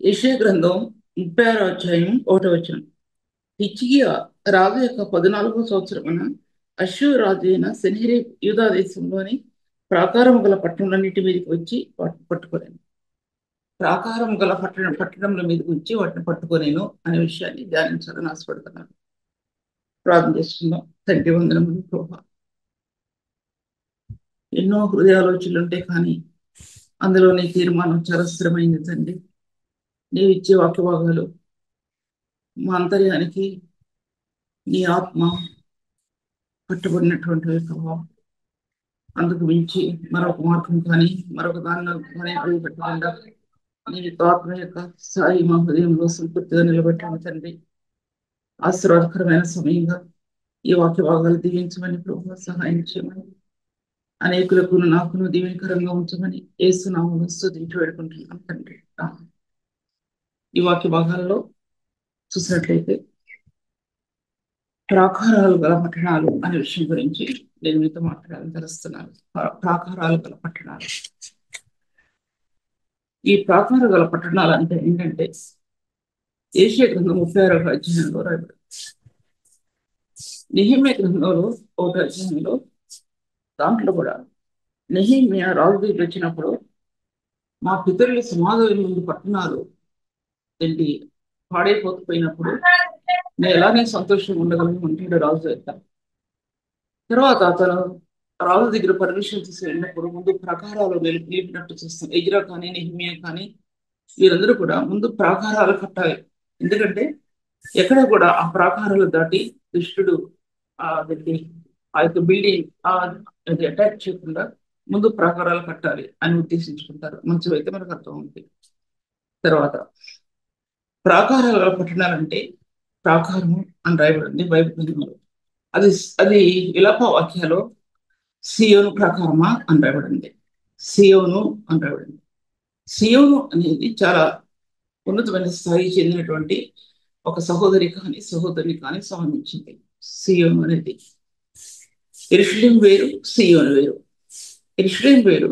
యెషయా గ్రంథం 36వ అధ్యాయం 1వ వచనం. హిజ్కియా రాజు యొక్క 14వ సంవత్సరమున అష్షూరు రాజు అయిన సెన్హెరీబు యూదా దేశంలోని ప్రాకారము గల పట్టణములన్నిటి మీదకి వచ్చి వాటిని పట్టుకొనెను. ప్రాకారము గల పట్టణముల మీదకి వచ్చి వాటిని పట్టుకొనేను అనే విషయాన్ని ధ్యానించాలని ఆశపడుతున్నాను. ప్రార్థన చేసుకుందాం. తండ్రి, వందనములు ప్రభువా. ఎన్నో హృదయాలోచనలు ఉంటాయి, కానీ అందులో నీ తీర్మానం చాలా స్థిరమైంది తండ్రి. నీవు ఇచ్చే వాక్య భాగాలు మా అంతర్యానికి నీ ఆత్మ కట్టుబడినటువంటి ప్రభావం. అందుకు మించి మరొక మార్గం కానీ మరొక దానిలో కానీ అడుగు పెట్టకుండా నీ ఆత్మ యొక్క స్థాయి మా హృదయంలో సంతృప్తిగా నిలబెట్టాను తండ్రి. ఆశీర్వాదకరమైన సమయంగా ఈ వాక్య భాగాలు దీవించమని ప్రభు సహాయం చేయమని, అనేకులకు నాకును దీవెనకరంగా ఉంచమని యేసునామములో స్తుతించి వేడుకుంటున్నాను తండ్రి. ఆమేన్. ఈ వాక్య భాగాల్లో చూసినట్లయితే ప్రాకారాలు గల పట్టణాలు అనే విషయం గురించి నేను మీతో మాట్లాడాలని తెలుస్తున్నాను. ప్రాకారాలు గల పట్టణాలు. ఈ ప్రాకారాలు గల పట్టణాలు అంటే ఏంటంటే యెషయా గ్రంథం 36వ అధ్యాయంలో రాయబడింది. నెహెమ్యా గ్రంథంలో 1వ అధ్యాయంలో దాంట్లో కూడా నెహెమ్యా రాజు దగ్గరికి వచ్చినప్పుడు మా పితరుల సమాధుల ముందు పట్టణాలు ఏంటి పాడైపోకపోయినప్పుడు నేను ఎలానే సంతోషంగా ఉండగలను అంటాడు రాజు యొక్క. తర్వాత అతను రాజు దగ్గర పర్మిషన్ తీసి వెళ్ళినప్పుడు ముందు ప్రాకారాలు నిలిపినట్టు చూస్తాం. ఎజ్రా కానీ నెహెమ్యా కానీ వీరందరూ కూడా ముందు ప్రాకారాలు కట్టాలి. ఎందుకంటే ఎక్కడ కూడా ఆ ప్రాకారాలు దాటి దుష్టుడు అదేంటి ఆ యొక్క బిల్డింగ్ అది అటాక్ చేయకుండా ముందు ప్రాకారాలు కట్టాలి అని ఉద్దేశించుకుంటారు. మంచివైతే మనకు అర్థం ఉంది. తర్వాత ప్రాకారాలు గల పట్టణాలంటే ప్రాకారము అని రాయబడింది బైబిల్ గ్రంథంలో. అది అది విలాప వాక్యాలో సియోను ప్రాకారమా అని రాయబడింది. సియోను అని రాయబడింది. సియోను అనేది చాలా ఉన్నతమైన స్థాయి చెందినటువంటి ఒక సహోదరి కానీ సహోదరిని కానీ సంబంధించింది. సియోను అనేది యెరూషలేము వేరు, సియోను వేరు. యెరూషలేము వేరు,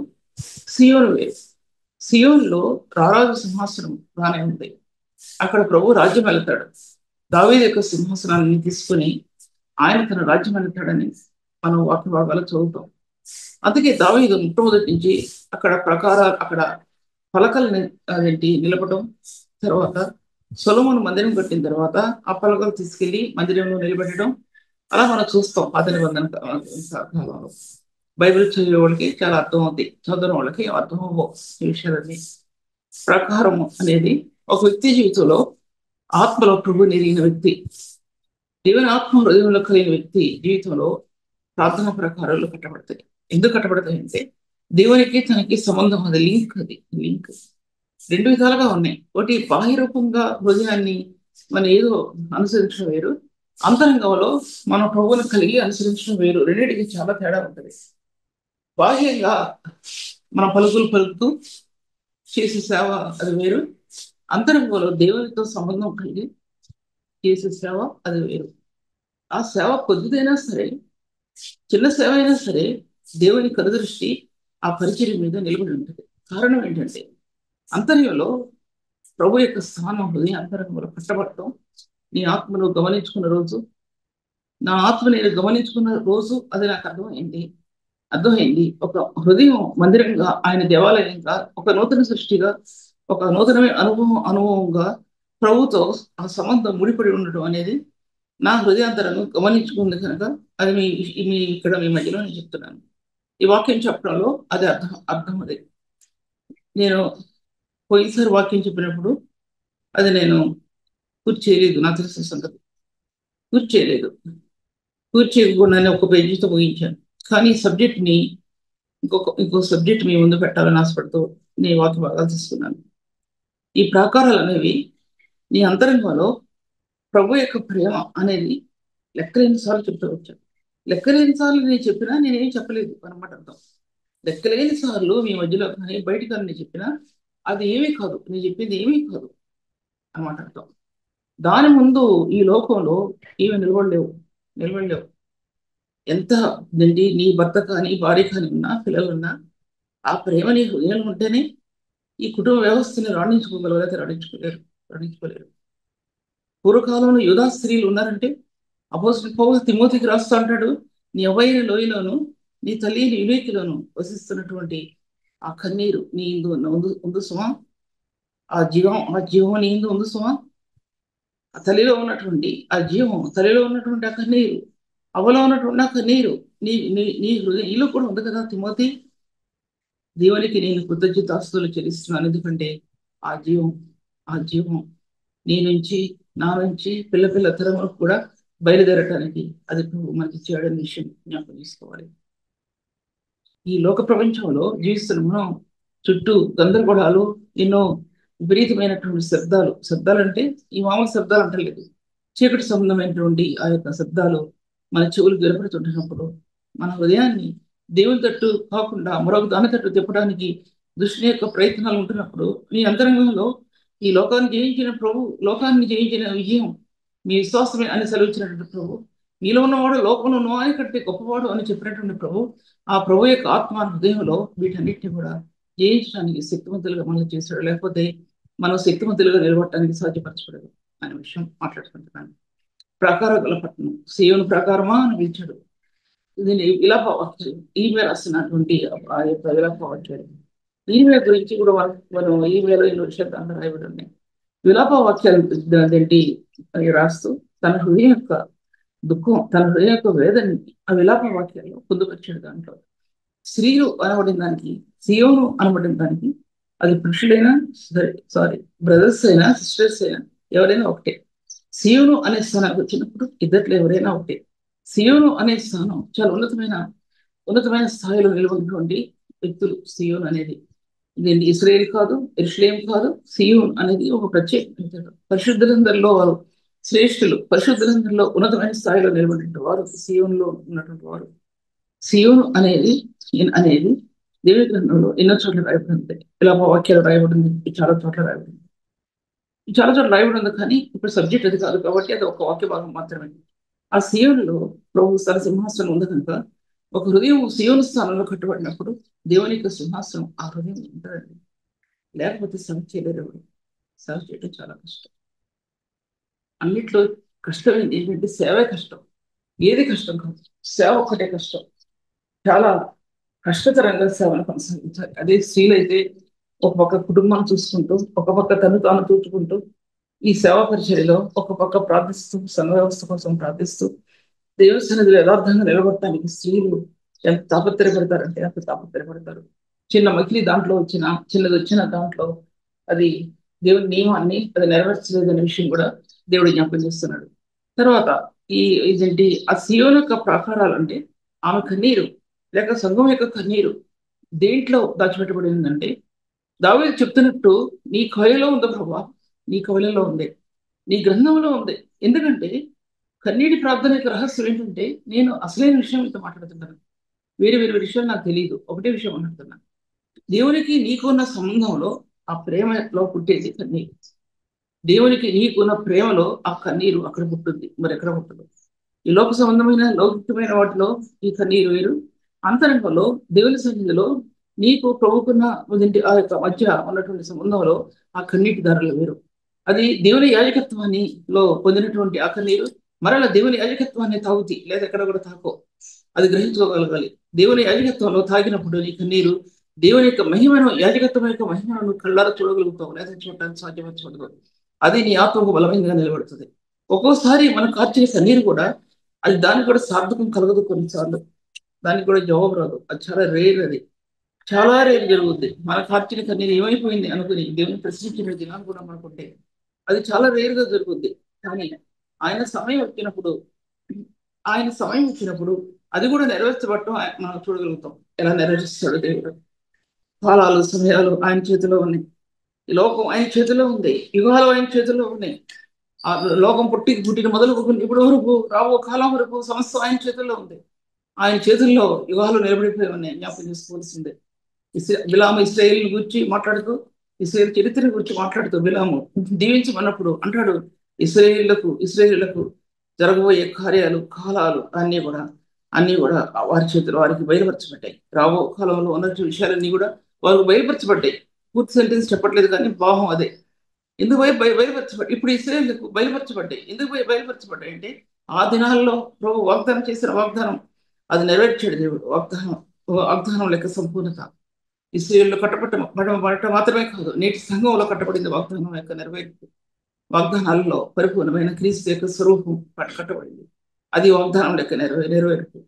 సియోను వేరు. సియోనులో రారాజు సింహాసనం బాగానే ఉంది. అక్కడ ప్రభు రాజ్యం వెళ్తాడు. దావీదు యొక్క సింహాసనాన్ని తీసుకుని ఆయన తన రాజ్యం వెళ్తాడని మనం వాక్య భాగాలు చదువుతాం. అందుకే దావీదు మొట్టమొదటి నుంచి అక్కడ పలకల్ని నిలపడం, తర్వాత సొలొమోను మందిరం కట్టిన తర్వాత ఆ పలకలు తీసుకెళ్లి మందిరంలో నిలబెట్టడం, అలా మనం చూస్తాం. పాత నిబంధన కాలంలో బైబిల్ చదివే వాళ్ళకి చాలా అర్థం అవుతాయి, చదవని వాళ్ళకి అర్థం అవ్వవు ఈ విషయాలన్నీ. ప్రకారము అనేది ఒక వ్యక్తి జీవితంలో ఆత్మలో ప్రభు నెరిగిన వ్యక్తి, దేవుని ఆత్మ హృదయంలో కలిగిన వ్యక్తి జీవితంలో ప్రార్థన ప్రకారాలు కట్టబడతాయి. ఎందుకు కట్టబడతాయి అంటే దేవునికి తనకి సంబంధం, అది లింక్. అది లింక్ రెండు విధాలుగా ఉన్నాయి. ఒకటి బాహ్య రూపంగా హృదయాన్ని మనం ఏదో అనుసరించడం వేరు, అంతరంగంలో మన ప్రభువును కలిగి అనుసరించడం వేరు. రెండింటికి చాలా తేడా ఉంటుంది. బాహ్యంగా మన పలుకులు పలుకుతూ చేసే సేవ అది వేరు, అంతరంగంలో దేవునితో సంబంధం కలిగి చేసే సేవ అది వేరు. ఆ సేవ కొద్దిదైనా సరే, చిన్న సేవ అయినా సరే దేవుని కనుదృష్టి ఆ పరిచర్య మీద నిలబడి ఉంటుంది. కారణం ఏంటంటే అంతర్యంలో ప్రభు యొక్క స్థానం హృదయ అంతరంగంలో కట్టబడటం. నీ ఆత్మను గమనించుకున్న రోజు, నా ఆత్మ నేను గమనించుకున్న రోజు అది నాకు అర్థమైంది. ఒక హృదయం మందిరంగా, ఆయన దేవాలయంగా, ఒక నూతన సృష్టిగా, ఒక నూతనమైన అనుభవంగా ప్రభుతో ఆ సంబంధం ముడిపడి ఉండడం అనేది నా హృదయాంతరంగం గమనించుకుంది కనుక అది ఇక్కడ మీ మధ్యలో నేను చెప్తున్నాను. ఈ వాక్యం చెప్పడంలో అది అర్థం అది. నేను పోయినసారి వాక్యం చెప్పినప్పుడు అది నేను పూర్తి చేయలేదు, నాకు తెలిసిన సంగతి. పూర్తి చేయలేదు, పూర్తి చేయకుండానే ఒక పేజీతో ముగించాను. కానీ ఈ సబ్జెక్ట్ని ఇంకో సబ్జెక్ట్ మీ ముందు పెట్టాలని ఆశపడుతూ నేను వాక్య భాగాలు తీసుకున్నాను. ఈ ప్రాకారాలు అనేవి నీ అంతరంగంలో ప్రభు యొక్క ప్రేమ అనేది లెక్కలేని సార్లు చెప్తూ వచ్చాను. లెక్కలేని సార్లు నేను చెప్పినా నేనేం చెప్పలేదు అనమాట అర్థం. లెక్కలేని సార్లు మీ మధ్యలో కానీ బయట కానీ నేను చెప్పినా అది ఏమీ కాదు, నేను చెప్పింది ఏమీ కాదు అనమాట అర్థం. దాని ముందు ఈ లోకంలో ఏమి నిలబడలేవు. ఎంత నీ భర్త కానీ భార్య కానీ ఉన్నా, పిల్లలున్నా, ఆ ప్రేమ నీ హృదయంలో ఉంటేనే ఈ కుటుంబ వ్యవస్థని రాణించుకోగలరైతే రాణించుకోలేరు. పూర్వకాలంలో యూదా స్త్రీలు ఉన్నారంటే అపోజిట్ పౌలు తిమోతికి రాస్తూ అంటాడు, నీ అవ్వైన లోయలోను నీ తల్లి వివేకిలోను వసిస్తున్నటువంటి ఆ కన్నీరు నీ ఇందు ఉంది సుమా, ఆ జీవం నీ ఇందు ఉంది సుమా. ఆ తల్లిలో ఉన్నటువంటి ఆ జీవం, తల్లిలో ఉన్నటువంటి ఆ కన్నీరు, అవలో ఉన్నటువంటి ఆ కన్నీరు నీ నీ నీ హృదయంలో కూడా ఉంది కదా తిమోతి. దేవునికి నేను కృతజ్ఞతాస్తుతులు చెల్లిస్తున్నాను, ఎందుకంటే ఆ జీవం ఆ జీవం నీ నుంచి నా నుంచి పిల్ల తరములకు కూడా బయలుదేరటానికి అది ప్రభు మనకి చేయడం విషయం జ్ఞాపకం చేసుకోవాలి. ఈ లోక ప్రపంచంలో జీవిస్తున్న మనం చుట్టూ గందరగోళాలు, ఎన్నో విపరీతమైనటువంటి శబ్దాలు అంటే ఈ మామూలు శబ్దాలు అంటలేదు, చీకటి సంబంధమైనటువంటి ఆ యొక్క శబ్దాలు మన చెవులు వినపడుతుంటున్నప్పుడు మన హృదయాన్ని దేవుని తట్టు కాకుండా మరొక దాని తట్టు తిప్పడానికి దుష్టుని యొక్క ప్రయత్నాలు ఉంటున్నప్పుడు నీ అంతరంగంలో ఈ లోకాన్ని జయించిన విజయం మీ విశ్వాసమే అని సెలవిచ్చినటువంటి ప్రభు, నీలో ఉన్నవాడు లోకంలో ఉన్నవాని కంటే గొప్పవాడు అని చెప్పినటువంటి ప్రభు, ఆ ప్రభు యొక్క ఆత్మ హృదయంలో వీటన్నిటిని కూడా జయించడానికి శక్తివంతులుగా మనం చేశాడు. లేకపోతే మనం శక్తివంతులుగా నిలబడటానికి సాధ్యపరచబడదు అనే విషయం మాట్లాడుకుంటున్నాను. ప్రాకార గల పట్టణం సీయోను ప్రాకారమా అని పిలిచాడు. దీన్ని విలాప వాక్యం ఈమె రాసినటువంటి ఆ యొక్క విలాప వాక్యాలు, ఈమె గురించి కూడా మనం ఈమెలో ఎన్నో విషయాలు అందరూ రాయబడి ఉన్నాయి. విలాప వాక్యాలు ఏంటి అని రాస్తూ తన హృదయం యొక్క దుఃఖం, తన హృదయం యొక్క వేదనని ఆ విలాప వాక్యాల్లో పొందుపరిచాడు. దాంట్లో స్త్రీలు అనబడిన దానికి, సియోను అనబడిన దానికి, అది పురుషులైనా సారీ బ్రదర్స్ అయినా సిస్టర్స్ అయినా ఎవరైనా ఒకటే. సియోను అనే స్థానానికి వచ్చినప్పుడు ఇద్దట్లో ఎవరైనా ఒకటే. సియోను అనే స్థానం చాలా ఉన్నతమైన స్థాయిలో నిలబడినటువంటి వ్యక్తులు. సియోన్ అనేది ఇది ఇస్రాయేల్ కాదు, యెరూషలేం కాదు, సియోన్ అనేది ఒక ప్రత్యేక పరిశుద్ధులందరిలో వారు శ్రేష్ఠులు, పరిశుద్ధులందరిలో ఉన్నతమైన స్థాయిలో నిలబడిన వారు సియోన్లో ఉన్నటువంటి వారు. సియోను అనేది దేవుని గ్రంథంలో ఎన్నో చోట్ల రాయబడింది, ఇలా వాక్యాలు రాయబడింది, చాలా చోట్ల రాయబడింది. కానీ ఇప్పుడు సబ్జెక్ట్ అది కాదు కాబట్టి అది ఒక వాక్య భాగం మాత్రమే. ఆ సియోనులో ప్రభు తన సింహాసనం ఉంది కనుక ఒక హృదయం సియోను స్థానంలో కట్టబడినప్పుడు దేవుని యొక్క సింహాసనం ఆ హృదయం ఉంటుందండి. లేకపోతే సేవ చేయలేరు. సేవ చేయడం చాలా కష్టం. అన్నిట్లో కష్టమైంది ఏంటంటే సేవే కష్టం. ఏది కష్టం కాదు, సేవ ఒక్కటే కష్టం. చాలా కష్టతరంగా సేవను కొనసాగించాలి. అదే స్త్రీలు అయితే ఒక పక్క కుటుంబాన్ని చూసుకుంటూ, ఒక పక్క తాను చూసుకుంటూ ఈ సేవా పరిచర్యలో ఒక పక్క ప్రార్థిస్తూ, సంఘ వ్యవస్థ కోసం ప్రార్థిస్తూ, దేవుని సన్నిధిలో యథార్థంగా నిలబడటానికి స్త్రీలు ఎంత తాపత్రయపడతారంటే అంత తాపత్రయపడతారు. చిన్న మకిలి చిన్నది వచ్చిన దాంట్లో అది దేవుని నియమాన్ని అది నెరవేర్చలేదు అనే విషయం కూడా దేవుడు జ్ఞాపకం చేస్తున్నాడు. తర్వాత ఇదేంటి ఆ సియోను యొక్క ప్రాకారాలు అంటే ఆమె కన్నీరు లేక సంఘం యొక్క కన్నీరు దేంట్లో దాచిపెట్టబడిందంటే దావీదు చెప్తున్నట్టు నీ కవలిలో ఉంది ప్రభా, నీ కవలిలో ఉంది, నీ గ్రంథంలో ఉంది. ఎందుకంటే కన్నీటి ప్రార్థన యొక్క రహస్యం ఏంటంటే నేను అసలైన విషయం ఇంత మాట్లాడుతున్నాను, వేరే విషయాలు నాకు తెలియదు, ఒకటే విషయం మాట్లాడుతున్నాను. దేవునికి నీకున్న సంబంధంలో ఆ ప్రేమలో పుట్టేది కన్నీరు. దేవునికి నీకున్న ప్రేమలో ఆ కన్నీరు అక్కడ పుట్టింది, మరి ఎక్కడ పుట్టదు. ఈ లోక సంబంధమైన లౌకికమైన వాటిలో ఈ కన్నీరు వేరు, అంతరంగంలో దేవుని సన్నిధిలో నీకు ప్రభుకున్న ఆ యొక్క మధ్య ఉన్నటువంటి సంబంధంలో ఆ కన్నీటి ధరలు వేరు. అది దేవుని యాజకత్వాన్ని లో పొందినటువంటి ఆ కన్నీరు మరలా దేవుని యాజకత్వాన్ని తాగుతి లేదా ఎక్కడ కూడా తాకో, అది గ్రహించుకోగలగాలి. దేవుని యాజకత్వంలో తాగినప్పుడు నీ కన్నీరు దేవుని యొక్క మహిమను, యాజకత్వం యొక్క మహిమను కళ్ళారా చూడగలుగుతావు, లేదా చూడటానికి సాధ్యపరచబడదు. అది నీ ఆత్మకు బలమైనగా నిలబడుతుంది. ఒక్కోసారి మనం కార్చిన కన్నీరు కూడా అది దానికి కూడా సార్థకం కలగదు. కొన్నిసార్లు దానికి కూడా జవాబు రాదు. అది చాలా రేర్, అది చాలా రేర్ జరుగుద్ది. మన కార్చిన కన్నీరు ఏమైపోయింది అనుకుని దేవుని ప్రశ్నించిన దినాలు కూడా మనకుంటే అది చాలా రేరుగా జరుగుద్ది. కానీ ఆయన సమయం వచ్చినప్పుడు అది కూడా నెరవేర్చబడటం మనం చూడగలుగుతాం. ఎలా నెరవేరుస్తాడు దేవుడు. కాలాలు సమయాలు ఆయన చేతిలో ఉన్నాయి. ఈ లోకం ఆయన చేతిలో ఉంది, యుగాలు ఆయన చేతిలో ఉన్నాయి. ఆ లోకం పుట్టిన మొదలు ఇప్పటి వరకు రాబో కాలం వరకు సమస్తం ఆయన చేతుల్లో ఉంది. ఆయన చేతుల్లో యుగాలు నిలబడిపోయి ఉన్నాయి. జ్ఞాపకం చేసుకోవాల్సిందే. బిలాము ఇశ్రాయేల్ గురించి మాట్లాడుతూ, ఇశ్రాయేల్ చరిత్ర గురించి మాట్లాడుతూ బిలాము దీవించమన్నప్పుడు అంటాడు, ఇశ్రాయేళ్లకు జరగబోయే కాలాలు అన్ని కూడా వారి చేతులు వారికి బయలుపరచబడ్డాయి. రాబో కాలంలో ఉన్న విషయాలన్నీ కూడా వారికి బయలుపరచబడ్డాయి. పూర్తి సెంటెన్స్ చెప్పట్లేదు కానీ భావం అదే. ఎందుకు బయలుపరచబడ్డాయి ఇప్పుడు ఇశ్రాయేలుకు బయలుపరచబడ్డాయి. ఎందుకు బయలుపరచబడ్డాయి అంటే ఆ దినాల్లో ప్రభు వాగ్దానం చేసిన వాగ్దానం అది నెరవేర్చాడు దేవుడు. వాగ్దానం లెక్క సంపూర్ణత ఇశ్రాయేలులో కట్టబడటం మాత్రమే కాదు, నేటి సంఘంలో కట్టబడింది వాగ్దానం యొక్క నెరవేర్పు. వాగ్దానాల్లో పరిపూర్ణమైన క్రీస్తు యొక్క స్వరూపం కట్టబడింది, అది వాగ్దానం లెక్క నెరవేర్పు.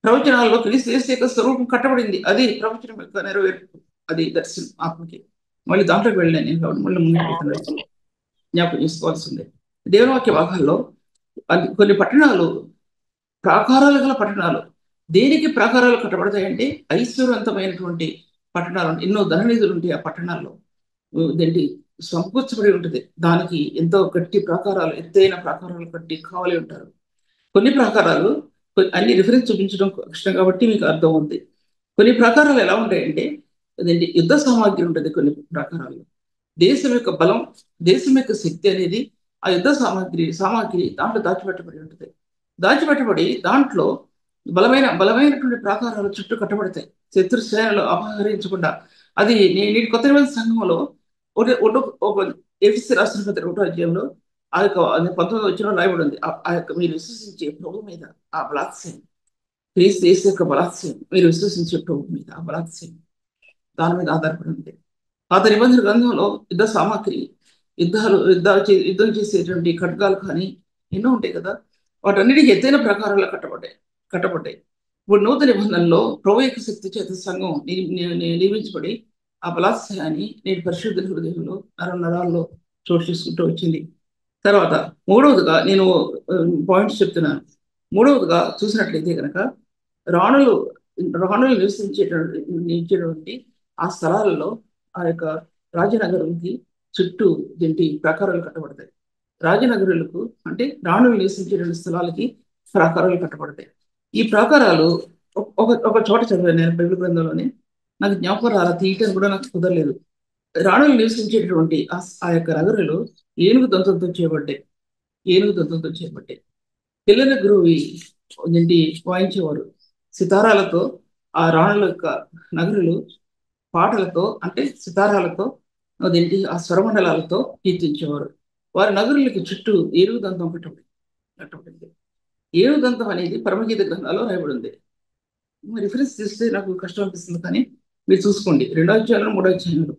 ప్రవచనాల్లో క్రీస్తు యొక్క స్వరూపం కట్టబడింది, అది ప్రవచనం యొక్క నెరవేర్పు, అది దర్శనం ఆత్మకి. మళ్ళీ దాంట్లోకి వెళ్ళాను నేను కాబట్టి మళ్ళీ ముందుకు వెళ్తున్నాను, జ్ఞాపకం చేసుకోవాల్సిందే. దేవుని వాక్య భాగాల్లో కొన్ని పట్టణాలు ప్రాకారాలు గల పట్టణాలు. దేనికి ప్రాకారాలు కట్టబడతాయంటే ఐశ్వర్యవంతమైనటువంటి పట్టణాలు, ఎన్నో ధననిధులు ఉంటాయి ఆ పట్టణాల్లో. దేంటి సమకూర్చబడి ఉంటుంది, దానికి ఎంతో గట్టి ప్రాకారాలు, ఎత్తైన ప్రాకారాలు కట్టి కావాలి ఉంటారు. కొన్ని ప్రాకారాలు అన్ని రిఫరెన్స్ చూపించడం కష్టం కాబట్టి మీకు అర్థం ఉంది. కొన్ని ప్రాకారాలు ఎలా ఉంటాయంటే అదేంటి యుద్ధ సామాగ్రి ఉంటుంది. కొన్ని ప్రాకారాలు దేశం యొక్క బలం, దేశం యొక్క శక్తి అనేది ఆ యుద్ధ సామాగ్రి దాంట్లో దాచిపెట్టబడి ఉంటుంది. దాచిపెట్టబడి దాంట్లో బలమైనటువంటి ప్రాకారాలు చుట్టూ కట్టబడతాయి, శత్రు శ్రేణులు అపహరించకుండా. అది నేటి కొత్త నిబంధన సంఘంలో ఒక ఎఫెసీ రాసిన పత్రిక 1వ అధ్యాయంలో ఆ యొక్క 19వ వచనంలో రాయబడి ఉంది. ఆ యొక్క మీరు విశ్వసించే ప్రభు మీద ఆ బలాత్సయం, క్రీస్తు యేసు యొక్క బలాత్సయం, మీరు విశ్వసించే ప్రభు మీద ఆ బలాత్సయం దాని మీద ఆధారపడి ఉంది. పాత నిబంధన గ్రంథంలో యుద్ధ సామాగ్రి, యుద్ధం చేసేటువంటి ఖడ్గాలు కానీ ఎన్నో ఉంటాయి కదా, వాటన్నిటికీ ఎత్తైన ప్రకారాలు కట్టబడ్డాయి. ఇప్పుడు నూతన నిబంధనలో ప్రభు యొక్క శక్తి చేత సంఘం నియమించబడి ఆ బలాత్సయాన్ని నేటి పరిశుద్ధ హృదయంలో నరాల్లో చోటు చేసుకుంటూ వచ్చింది. తర్వాత మూడవదిగా నేను పాయింట్స్ చెప్తున్నాను. మూడవదిగా చూసినట్లయితే కనుక రాణులు నివసించేటువంటి ఆ స్థలాలలో ఆ యొక్క రాజనగరంకి చుట్టూ దీంటి ప్రాకారాలు కట్టబడతాయి. రాజనగరులకు అంటే రాణులు నివసించేటువంటి స్థలాలకి ప్రాకారాలు కట్టబడతాయి. ఈ ప్రాకారాలు ఒక చోట చదివాను నేను బైబిల్ గ్రంథంలోనే, నాకు జ్ఞాపకం అలా తీయటం కూడా నాకు కుదరలేదు. రాణులు నివసించేటువంటి ఆ యొక్క నగరులు ఏనుగు దంతంతో చేయబడ్డాయి. పిల్లల గురువి వాయించేవారు సితారాలతో. ఆ రాణుల యొక్క నగరులు పాటలతో అంటే సితారాలతో అదేంటి ఆ స్వరమండలాలతో కీర్తించేవారు. వారి నగరులకి చుట్టూ ఏనుగు దంతం కట్టబడింది. ఏనుగు దంతం అనేది పరమగీత గ్రంథాల్లో రాయబడింది. రిఫరెన్స్ చేస్తే నాకు కష్టం అనిపిస్తుంది, కానీ మీరు చూసుకోండి 2వ అధ్యాయంలో 3వ అధ్యాయంలో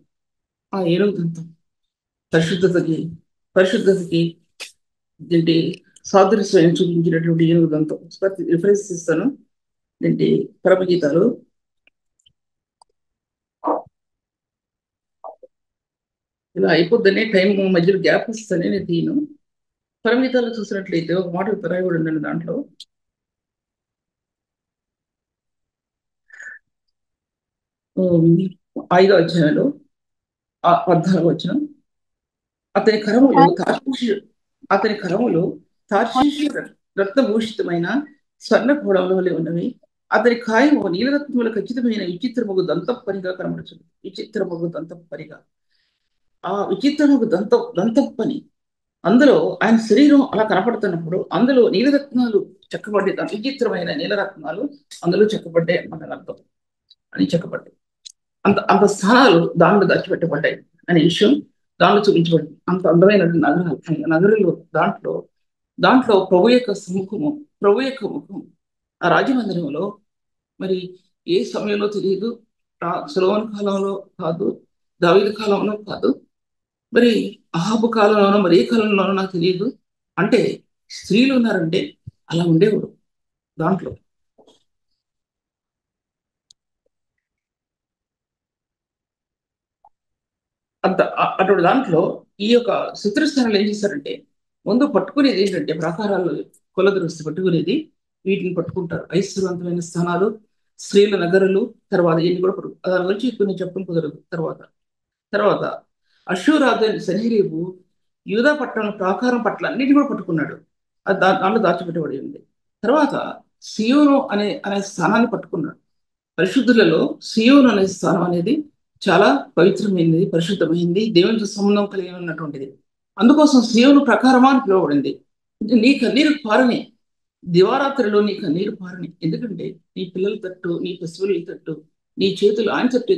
ఆ ఏనుగు దంతం పరిశుద్ధతకి ఏంటి సాదృశ్యం చూపించినటువంటి ఏనుగు దంతం రిఫరెన్స్ ఇస్తాను. ఏంటి పరమగీతాలు ఇలా అయిపోద్దనే టైం మధ్యలో గ్యాప్ ఇస్తానే నేను తీయను. పరమగీతాలు చూసినట్లయితే ఒక మాట రాయబడి ఉందండి దాంట్లో, ఐదో అధ్యాయంలో 14వ వచనం, అతని కరములు తార్షీషు రత్నభూషితమైన స్వర్ణ కూడముల వలె ఉన్నవి. అతని కాయము నీలరత్నముల ఖచ్చితమైన విచిత్రముగు దంతప్పనిగా కనబడుతుంది. ఆ విచిత్రముగు దంతప్పని అందులో ఆయన శరీరం అలా కనపడుతున్నప్పుడు అందులో నీలరత్నాలు చెక్కబడ్డాయి, విచిత్రమైన నీలరత్నాలు అందులో చెక్కబడ్డాయి అన్నమాట అర్థం అని చెక్కబడ్డాయి. అంత స్థానాలు దాంట్లో దాచిపెట్టబడ్డాయి అనే విషయం దాంట్లో చూపించబడింది. అంత అందమైన నగరులు దాంట్లో ప్రభు యొక్క ముఖం ఆ రాజమందిరంలో మరి ఏ సమయంలో తెలియదు, సొలొమోను కాలంలో కాదు, దావీదు కాలంలో కాదు, మరి అహాబు కాలంలోనో మరి ఏ కాలంలోనో నాకు తెలియదు. అంటే స్త్రీలు ఉన్నారంటే అలా ఉండేవాడు దాంట్లో. అటువంటి దాంట్లో ఈ యొక్క శత్రుస్థానాలు ఏం చేశారంటే ముందు పట్టుకునేది ఏంటంటే ప్రాకారాలు కొలదృష్టి పట్టుకునేది వీటిని పట్టుకుంటారు. ఐశ్వర్యవంతమైన స్థానాలు, స్త్రీల నగరులు, తర్వాత ఇవన్నీ కూడా దాని గురించి కొన్ని చెప్పడం కుదరదు. తర్వాత అషూరాజు సన్హెరీబు యూదా పట్టణం ప్రాకారం పట్ల అన్నిటి కూడా పట్టుకున్నాడు, అది దాంట్లో దాచిపెట్టబడి ఉంది. తర్వాత సియోను అనే స్థానాన్ని పట్టుకున్నాడు. పరిశుద్ధులలో సియోను అనే స్థానం అనేది చాలా పవిత్రమైనది, పరిశుద్ధమైంది, దేవునితో సంబంధం కలిగి ఉన్నటువంటిది. అందుకోసం సియోను ప్రకారమా అని పిలువబడింది. నీ కన్నీరు పారని, దివారాత్రిలో నీ కన్నీరు పారని. ఎందుకంటే నీ పిల్లల తట్టు, నీ పశువుల తట్టు నీ చేతులు ఆయన తట్టు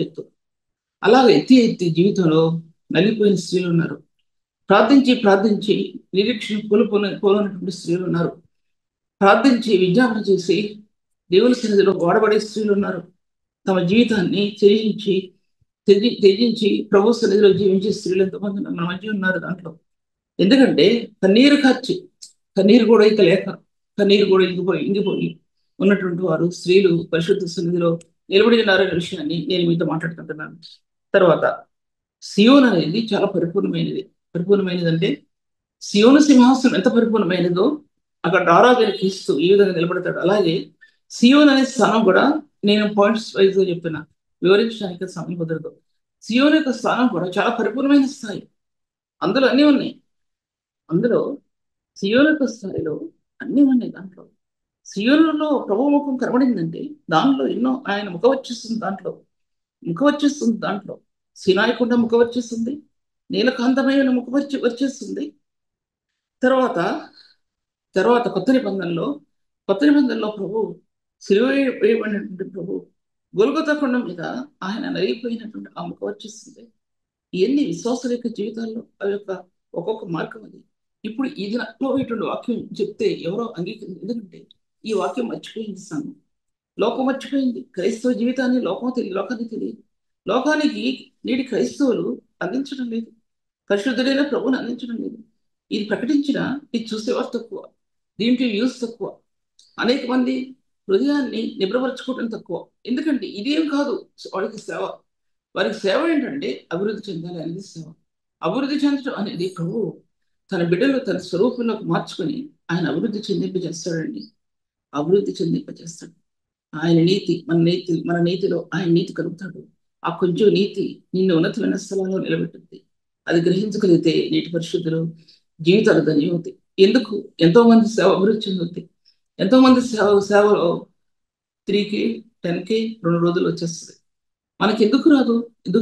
ఎత్తు. అలాగ ఎత్తి ఎత్తి జీవితంలో నలిగిపోయిన స్త్రీలు ఉన్నారు. ప్రార్థించి ప్రార్థించి నిరీక్షణ కోల్పోయినటువంటి స్త్రీలు ఉన్నారు. ప్రార్థించి విజ్ఞాపన చేసి దేవుని సన్నిధిలో వాడబడే స్త్రీలు ఉన్నారు. తమ జీవితాన్ని త్యజించి ప్రభు సన్నిధిలో జీవించే స్త్రీలు ఎంతమంది మన మధ్య ఉన్నారు దాంట్లో. ఎందుకంటే కన్నీరు కార్చి, కన్నీరు కూడా ఇక లేక, కన్నీరు కూడా ఇంగిపోయి ఉన్నటువంటి వారు స్త్రీలు పరిశుద్ధ సన్నిధిలో నిలబడి ఉన్నారనే విషయాన్ని నేను మీతో మాట్లాడుకుంటున్నాను. తర్వాత సియోన్ అనేది చాలా పరిపూర్ణమైనది అంటే సియోను సింహాసనం ఎంత పరిపూర్ణమైనదో అక్కడ ఆరాధన క్రీస్తు ఈ విధంగా నిలబడతాడు. అలాగే సియోన్ అనే స్థానం కూడా నేను పాయింట్స్ వైజ్ గా చెప్తున్నా, వివరించడానికి సమయం కుదరదు. సియోన్ యొక్క స్థానం కూడా చాలా పరిపూర్ణమైన స్థాయి. అందులో అన్నీ ఉన్నాయి. అందులో సియోన్ యొక్క స్థాయిలో అన్నీ ఉన్నాయి. దాంట్లో సియోనులో ప్రభు ముఖం కనబడిందంటే దాంట్లో ఎన్నో ఆయన ముఖ వచ్చేస్తుంది దాంట్లో సినాయకుండా ముఖ వచ్చేస్తుంది, నీలకాంతమైన ముఖ వచ్చేస్తుంది. తర్వాత తర్వాత కొత్త నిబంధనలో ప్రభు సిలువ వేయబడినటువంటి ప్రభు గొల్గొతా కొండ మీద ఆయన నలిగిపోయినటువంటి ఆ ముఖ వచ్చేస్తుంది. ఇవన్నీ విశ్వాసుల యొక్క జీవితాల్లో అవి యొక్క ఒక్కొక్క మార్గం. అది ఇప్పుడు ఇది నాకు ఇటువంటి వాక్యం చెప్తే ఎవరో ఎందుకంటే ఈ వాక్యం మర్చిపోయింది. లోకం మర్చిపోయింది క్రైస్తవ జీవితాన్ని. లోకానికి తెలియదు. లోకానికి నేటి క్రైస్తవులు అందించడం లేదు, పరిశుద్ధుడైన ప్రభుని అందించడం లేదు. ఇది ప్రకటించిన ఇది చూసేవారు తక్కువ, దీంట్లో యూస్ తక్కువ, అనేక మంది హృదయాన్ని నిబ్రపరచుకోవడం తక్కువ. ఎందుకంటే ఇదేం కాదు వారికి సేవ ఏంటంటే అభివృద్ధి చెందాలి అనేది సేవ. అభివృద్ధి చెందడం అనేది ప్రభు తన బిడ్డలు తన స్వరూపంలోకి మార్చుకొని ఆయన అభివృద్ధి చెందింపజేస్తాడండి. ఆయన నీతి మన నీతిలో ఆయన నీతి కలుగుతాడు. ఆ కొంచెం నీతి నిన్ను ఉన్నతమైన స్థలంలో నిలబెట్టుద్ది. అది గ్రహించగలిగితే నీటి పరిశుద్ధులు జీవితాలు ధన్యమవుతాయి. ఎందుకు ఎంతో మంది సేవ అభివృద్ధి చెందుతాయి. ఎంతో మంది సేవలో 3K 10K 2 రోజులు వచ్చేస్తుంది. మనకి ఎందుకు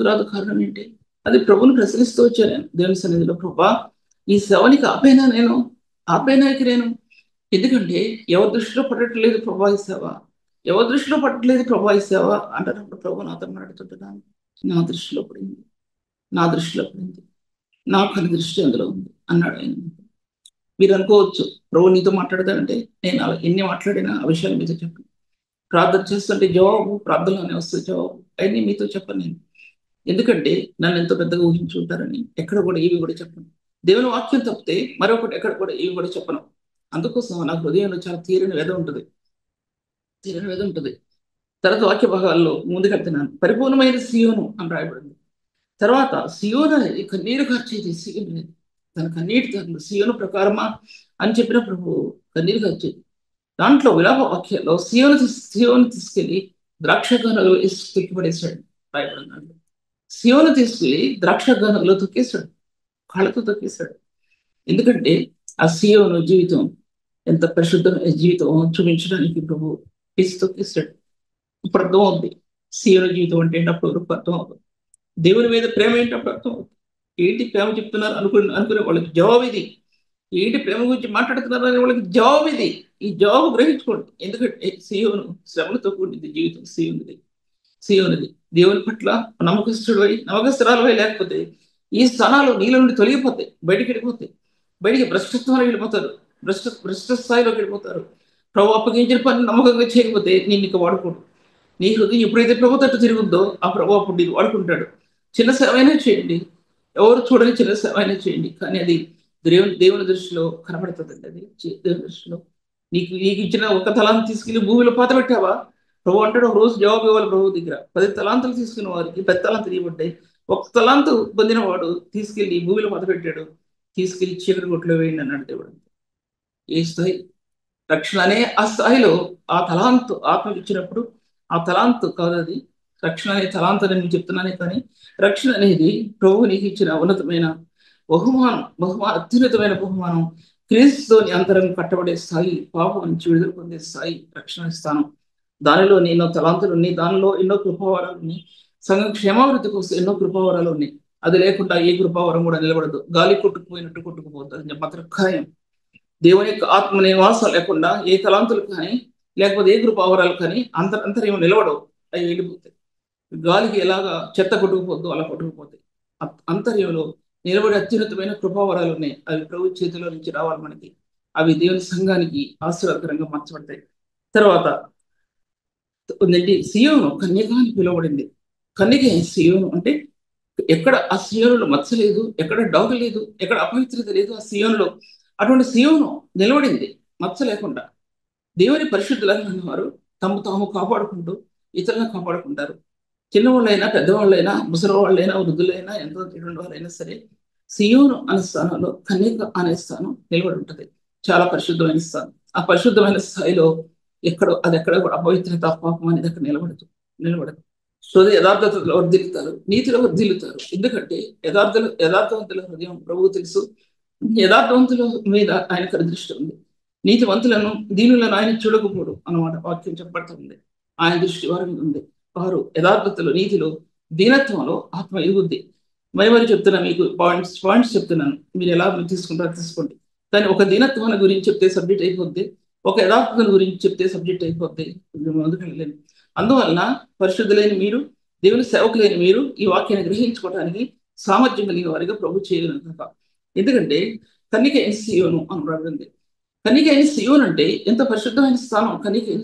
రాదు కారణం ఏంటి? అది ప్రభుని ప్రశ్నిస్తూ వచ్చాను నేను దేవుని సన్నిధిలో. ప్రభా, ఈ సేవనికి ఆపైనా నేను ఎందుకంటే ఎవరి దృష్టిలో పడట్లేదు ప్రభా ఈ సేవ, అంటున్నప్పుడు ప్రభు నాతో మాట్లాడుతుంటున్నాను. నా దృష్టిలో పడింది, నా కని దృష్టి అందులో ఉంది అన్నాడు ఆయన. మీరు అనుకోవచ్చు ప్రభు నీతో మాట్లాడతానంటే నేను అలా ఎన్ని మాట్లాడినా ఆ విషయాలు మీతో చెప్పను. ప్రార్థన చేస్తుంటే జవాబు ప్రార్థనలోనే వస్తుంది జవాబు. అవన్నీ మీతో చెప్పను నేను, ఎందుకంటే నన్ను ఎంతో పెద్దగా ఊహించుంటారని ఎక్కడ కూడా ఏవి కూడా చెప్పను. దేవుని వాక్యం తప్పితే మరొకటి ఎక్కడ కూడా ఏవి కూడా చెప్పను. అందుకోసం నా హృదయంలో చాలా తీరని వేదం ఉంటుంది. తర్వాత వాక్య భాగాల్లో ముందుకెళ్తున్నాను. పరిపూర్ణమైన సియోను అని రాయబడింది. తర్వాత సియోను అనేది కన్నీరు కార్చేది. సియోను అనేది తన కన్నీటి సియోను ప్రకారమా అని చెప్పిన ప్రభు కన్నీరు కార్చేది. దాంట్లో విలాప వాక్యాల్లో సియోను తీసుకెళ్లి ద్రాక్షగానంలో తొక్కిపడేశాడు రాయబడినాడు. సియోను తీసుకెళ్లి ద్రాక్షగానంలో తొక్కేశాడు, కాళ్ళతో తొక్కేశాడు. ఎందుకంటే ఆ సియోను జీవితం ఎంత పరిశుద్ధమైన జీవితం చూపించడానికి ప్రభు తొక్కేశాడు. ఇప్పుడు అర్థం అవుతుంది సియోను జీవితం అంటే ఏంటప్పుడు అర్థం అవుతుంది. దేవుని మీద ప్రేమ ఏంటప్పుడు అర్థం అవుతుంది. ఏంటి ప్రేమ చెప్తున్నారు అనుకునే వాళ్ళకి జవాబు ఇది. ఏంటి ప్రేమ గురించి మాట్లాడుతున్నారు అనే వాళ్ళకి జవాబు ఇది. ఈ జవాబు గ్రహించుకోండి. ఎందుకంటే సియోను శ్రమలతో కూడింది జీవితం. సియోనిది దేవుని పట్ల నమ్మకస్తురాలవై లేకపోతే ఈ స్థానాలు నీళ్ళ నుండి తొలగిపోతాయి, బయటికి భ్రష్టత్వానికి వెళ్ళిపోతారు, భ్రష్ట స్థాయిలోకి వెళ్ళిపోతారు. ప్రభు అప్పగించిన పని నమ్మకంగా చేయకపోతే నేను ఇక వాడుకోడు. నీ హృదయం ఎప్పుడైతే ప్రభు తట్టు తిరుగుద్దో ఆ ప్రభు అప్పుడు నేను వాడుకుంటాడు. చిన్న సేవ అయినా చేయండి, ఎవరు చూడని చిన్న సేవ అయినా చేయండి, కానీ అది దేవుని దృష్టిలో కనబడుతుందండి. అది దేవుని దృష్టిలో నీకు ఇచ్చిన ఒక తలాన్ని తీసుకెళ్లి భూమిలో పాత పెట్టావా? ప్రభు అంటాడు ఒక రోజు జవాబు ఇవ్వాలి ప్రభు దగ్గర. 10 తలాంతులు తీసుకున్న వారికి 10 తలాంతులు ఇవ్వబడ్డాయి. 1 తలాంతు పొందిన వాడు తీసుకెళ్లి భూమిలో పాత పెట్టాడు, తీసుకెళ్లి చీకటి కొట్లో వేయండి అన్నాడు దేవుడు. ఏ స్థాయి రక్షణ అనే ఆ స్థాయిలో ఆ తలాంతు ఆత్మకి ఇచ్చినప్పుడు ఆ తలాంతు కాదు అది రక్షణ అనే తలాంతు అని నేను చెప్తున్నానే, కానీ రక్షణ అనేది ప్రభు నీకు ఇచ్చిన ఉన్నతమైన అత్యున్నతమైన బహుమానం. క్రీస్తుతోని అంతరంగం కట్టబడే స్థాయి, పాపం నుంచి విడుదల పొందే స్థాయి రక్షణ స్థానం. దానిలో ఎన్నో తలాంతులు ఉన్నాయి, దానిలో ఎన్నో కృపావరాలు ఉన్నాయి, సంఘం క్షేమాభివృద్ధి కోసం ఎన్నో కృపావరాలు ఉన్నాయి. అది లేకుండా ఏ కృపావరం కూడా నిలబడదు. గాలి కొట్టుకుపోతుంది మాత్రం ఖాయం. దేవుని యొక్క ఆత్మ నివాసం లేకుండా ఏ తలాంతులు కానీ లేకపోతే ఏ కృపావరాలు కానీ అంతర్యం నిలబడవు, అవి వెళ్ళిపోతాయి. గాలికి ఎలాగా చెత్త కొట్టుకుపోద్దో అలా కొట్టుకుపోతాయి. అంతర్యంలో నిలబడి అత్యున్నతమైన కృపావరాలు ఉన్నాయి. అవి ప్రభు చేతిలో నుంచి రావాలి మనకి. అవి దేవుని సంఘానికి ఆశీర్వాదకరంగా మార్చబడతాయి. తర్వాత ఉందండి సియోను కన్యక అని పిలువబడింది. కన్యక సియోను అంటే ఎక్కడ ఆ సియోనులో మచ్చ లేదు, ఎక్కడ డాగు లేదు, ఎక్కడ అపవిత్రత లేదు. ఆ సియోనులో అటువంటి సియోను నిలబడింది మచ్చ లేకుండా. దేవుని పరిశుద్ధులని వారు తమ తాము కాపాడుకుంటూ ఇతరులను కాపాడుకుంటారు. చిన్నవాళ్ళైనా పెద్దవాళ్ళైనా ముసలివాళ్ళైనా వృద్ధులైనా ఎంతో ఎటువంటి వారైనా సరే సియోను అనే స్థానంలో కన్యక అనే స్థానం నిలబడి ఉంటుంది. చాలా పరిశుద్ధమైన స్థానం. ఆ పరిశుద్ధమైన స్థాయిలో ఎక్కడ కూడా అపవిత్రత పాపం అనేది అక్కడ నిలబడదు. సో యథార్థతలో వర్ధిల్లుతారు, నీతిలో వర్ధిల్లుతారు. ఎందుకంటే యథార్థవంతుల హృదయం ప్రభువు తెలుసు. యథార్థవంతుల మీద ఆయనకు దృష్టి ఉంది. నీతివంతులను దీనులను ఆయన చూడకపోడు అన్నమాట వాక్యం చెప్పబడుతుంది. ఆయన దృష్టి వారి మీద ఉంది. వారు యథార్థతలో నీతిలో దీనత్వంలో ఆత్మ ఎదుగుద్ది. మరి చెప్తున్నా మీకు పాయింట్స్ చెప్తున్నాను. మీరు ఎలా తీసుకుంటారో తీసుకోండి. కానీ ఒక దీనత్వాన్ని గురించి చెప్తే సబ్జెక్ట్ అయిపోద్ది, ఒక యథార్థతను గురించి చెప్తే సబ్జెక్ట్ అయిపోద్ది. ముందుకెళ్ళలేను. అందువలన పరిశుద్ధులైన మీరు, దేవుని సేవకులైన మీరు ఈ వాక్యాన్ని గ్రహించుకోవడానికి సామర్థ్యం కలిగిన వారిగా ప్రభు చేయగలరు. ఎందుకంటే కన్నిక సియోను అనబడింది. కన్నిక సియోను అంటే ఎంత పరిశుద్ధమైన స్థానం. కన్నిక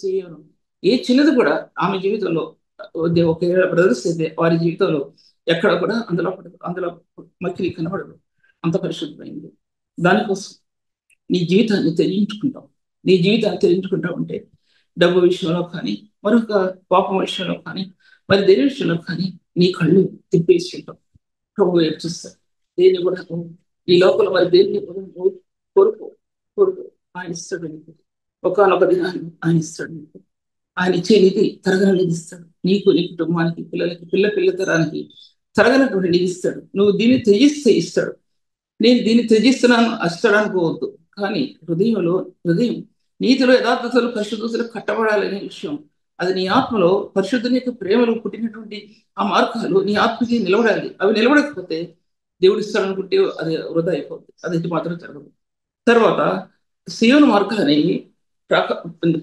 సియోను ఏ చిన్నది కూడా ఆమె జీవితంలో ఒక బ్రదర్స్ అయితే వారి జీవితంలో ఎక్కడ కూడా అందులో మక్కిలి కనబడదు. అంత పరిశుద్ధమైంది. దానికోసం నీ జీవితాన్ని త్యజించుకుంటాం. నీ జీవితాన్ని త్యజించుకుంటావు అంటే డబ్బు విషయంలో కానీ, మరొక పాపం విషయంలో కానీ, మరి దేని విషయంలో కానీ నీ కళ్ళు తిప్పేసి ఉంటావు. ప్రభు చూస్తాడు. దేన్ని కూడా ఈ లోపల మరి దేన్ని కూడా కోరుకో ఆయన ఇస్తాడు. ఒకనొక దినాన్ని ఆయన ఇస్తాడు. ఆయన ఇచ్చే నిధి తరగని నిధి ఇస్తాడు. నీకు, నీ కుటుంబానికి, పిల్లలకి, పిల్ల తరానికి తరగనటువంటి నిధి ఇస్తాడు. నువ్వు దీన్ని త్యజిస్తే ఇస్తాడు. నేను దీన్ని త్యజిస్తున్నాను అష్టడానుకోవద్దు. కానీ హృదయం నీతిలో యథార్థతలు పరిశుద్ధతలు కట్టబడాలనే విషయం, అది నీ ఆత్మలో పరిశుద్ధుని యొక్క ప్రేమలో పుట్టినటువంటి ఆ మార్గాలు నీ ఆత్మకి నిలబడాలి. అవి నిలబడకపోతే దేవుడు ఇస్తాడనుకుంటే అది వృధా అయిపోతుంది. అది మాత్రం జరగదు. తర్వాత సియోను మార్గాలు అనేవి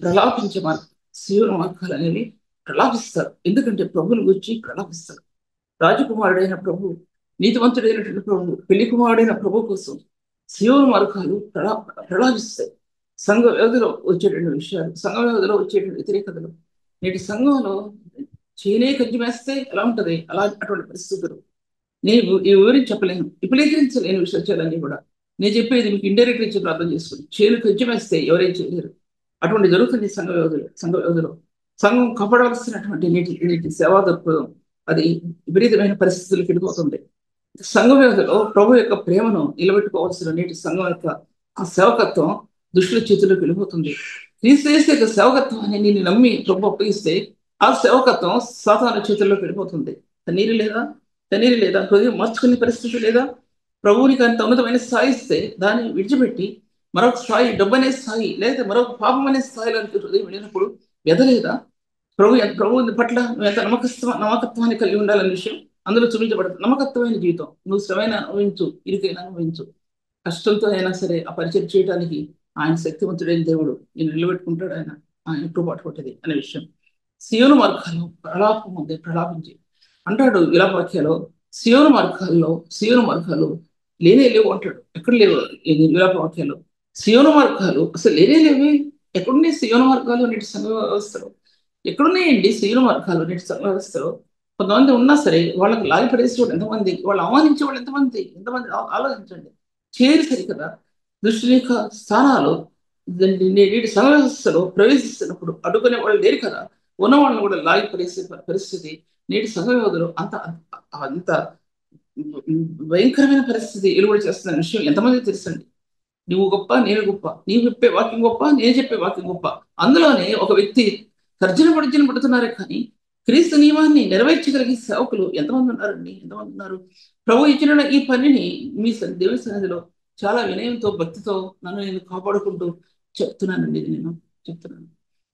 ప్రలాపించే మార్గం. సియోను మార్గాలు అనేవి ప్రలాపిస్తారు. ఎందుకంటే ప్రభుని గురించి ప్రలాపిస్తారు. రాజకుమారుడైన ప్రభు, నీతివంతుడైనటువంటి ప్రభు, పెళ్లి కుమారుడైన ప్రభు కోసం సియోను మార్గాలు ప్రలాపిస్తాయి. సంఘ వ్యవధిలో వచ్చేటువంటి విషయాలు, సంఘ వ్యవధిలో వచ్చేటువంటి వ్యతిరేకతలు, నేటి సంఘంలో చేనే కంచి వేస్తే ఎలా ఉంటది, అటువంటి పరిస్థితులు నేను వివరించి చెప్పలేను, విపులీకరించలేని విషయాలన్నీ కూడా నేను చెప్పేది మీకు ఇండైరెక్ట్ గా చెప్పి అర్థం చేసుకోండి. చేను కంచి వేస్తే ఎవరేం చేయలేరు. అటువంటి జరుగుతుంది సంఘ వ్యవధిలో. సంఘం కాపాడాల్సినటువంటి నేటి సేవా దృక్పథం అది విపరీతమైన పరిస్థితులకు వెళ్ళిపోతుంది. సంఘ వ్యవధిలో ప్రభు యొక్క ప్రేమను నిలబెట్టుకోవాల్సిన నేటి సంఘం యొక్క ఆ సేవకత్వం దుష్టుల చేతుల్లోకి వెళ్ళిపోతుంది. క్రీస్తు యొక్క సేవకత్వం అని నేను నమ్మి ప్రభు అప్పగిస్తే ఆ సేవకత్వం సాతాను చేతుల్లోకి వెళ్ళిపోతుంది. తన్నీరు లేదా హృదయం మార్చుకునే పరిస్థితి లేదా, ప్రభువునికి అంత ఉన్నతమైన స్థాయి ఇస్తే దాన్ని విడిచిపెట్టి మరొక స్థాయి, డబ్బు అనే స్థాయి లేదా మరొక పాపం అనే స్థాయిలో హృదయం వెళ్ళినప్పుడు వ్యధ లేదా, ప్రభువుని పట్ల నువ్వు ఎంత నమ్మకత్వాన్ని కలిగి ఉండాలనే విషయం అందులో చూపించబడుతుంది. నమ్మకత్వమైన జీవితం. నువ్వు శ్రమైన అనుభవించు, ఇరుకైనా అనుభవించు, కష్టంతో అయినా సరే ఆ పరిచయం చేయడానికి ఆయన శక్తివంతుడైన దేవుడు నేను నిలబెట్టుకుంటాడు. ఆయన కృపాటు కొట్టది అనే విషయం. సియోను మార్గాలు ప్రలాపించి అంటాడు విలాపవాక్యాలో, సియోను మార్గాలు లేవు అంటాడు. ఎక్కడ లేవు విలాపవాక్యాలు. సియోను మార్గాలు అసలు లేవి. ఎక్కడున్నాయి సియోను మార్గాలు నేటి సంఘ వ్యవస్థలో? ఎక్కడున్నాయండి సియోను మార్గాలు నేటి సంఘ వ్యవస్థలో? కొంతమంది ఉన్నా సరే వాళ్ళకి లాగి పడేసేవాడు ఎంతమంది, వాళ్ళు అవమానించేవాళ్ళు ఎంతమంది ఆలోచించండి. చేరి సరికదా దృష్టి యొక్క స్థానాలు నేటి సంఘ వ్యవస్థలో ప్రవేశిస్తున్నప్పుడు అడ్డుకునే వాళ్ళు లేరు కదా. ఉన్న వాళ్ళని కూడా లాగి పడేసే పరిస్థితి నేటి సంఘ వ్యవధిలో అంత భయంకరమైన పరిస్థితి వెలువడి చేస్తున్న విషయం ఎంతమంది తెలుసండి. నువ్వు గొప్ప, నేను గొప్ప, నీవు చెప్పే వాక్యం గొప్ప, నేను చెప్పే వాక్యం గొప్ప. అందులోనే ఒక వ్యక్తి తర్జన పడుతున్నారే కానీ క్రీస్తు నియమాన్ని నెరవేర్చగలిగే సేవకులు ఎంతమంది ఉన్నారు? ప్రభు ఇచ్చిన ఈ పనిని మీ దేవుని సన్నిధిలో చాలా వినయంతో, భక్తితో నన్ను నేను కాపాడుకుంటూ చెప్తున్నానండి. నేను చెప్తున్నాను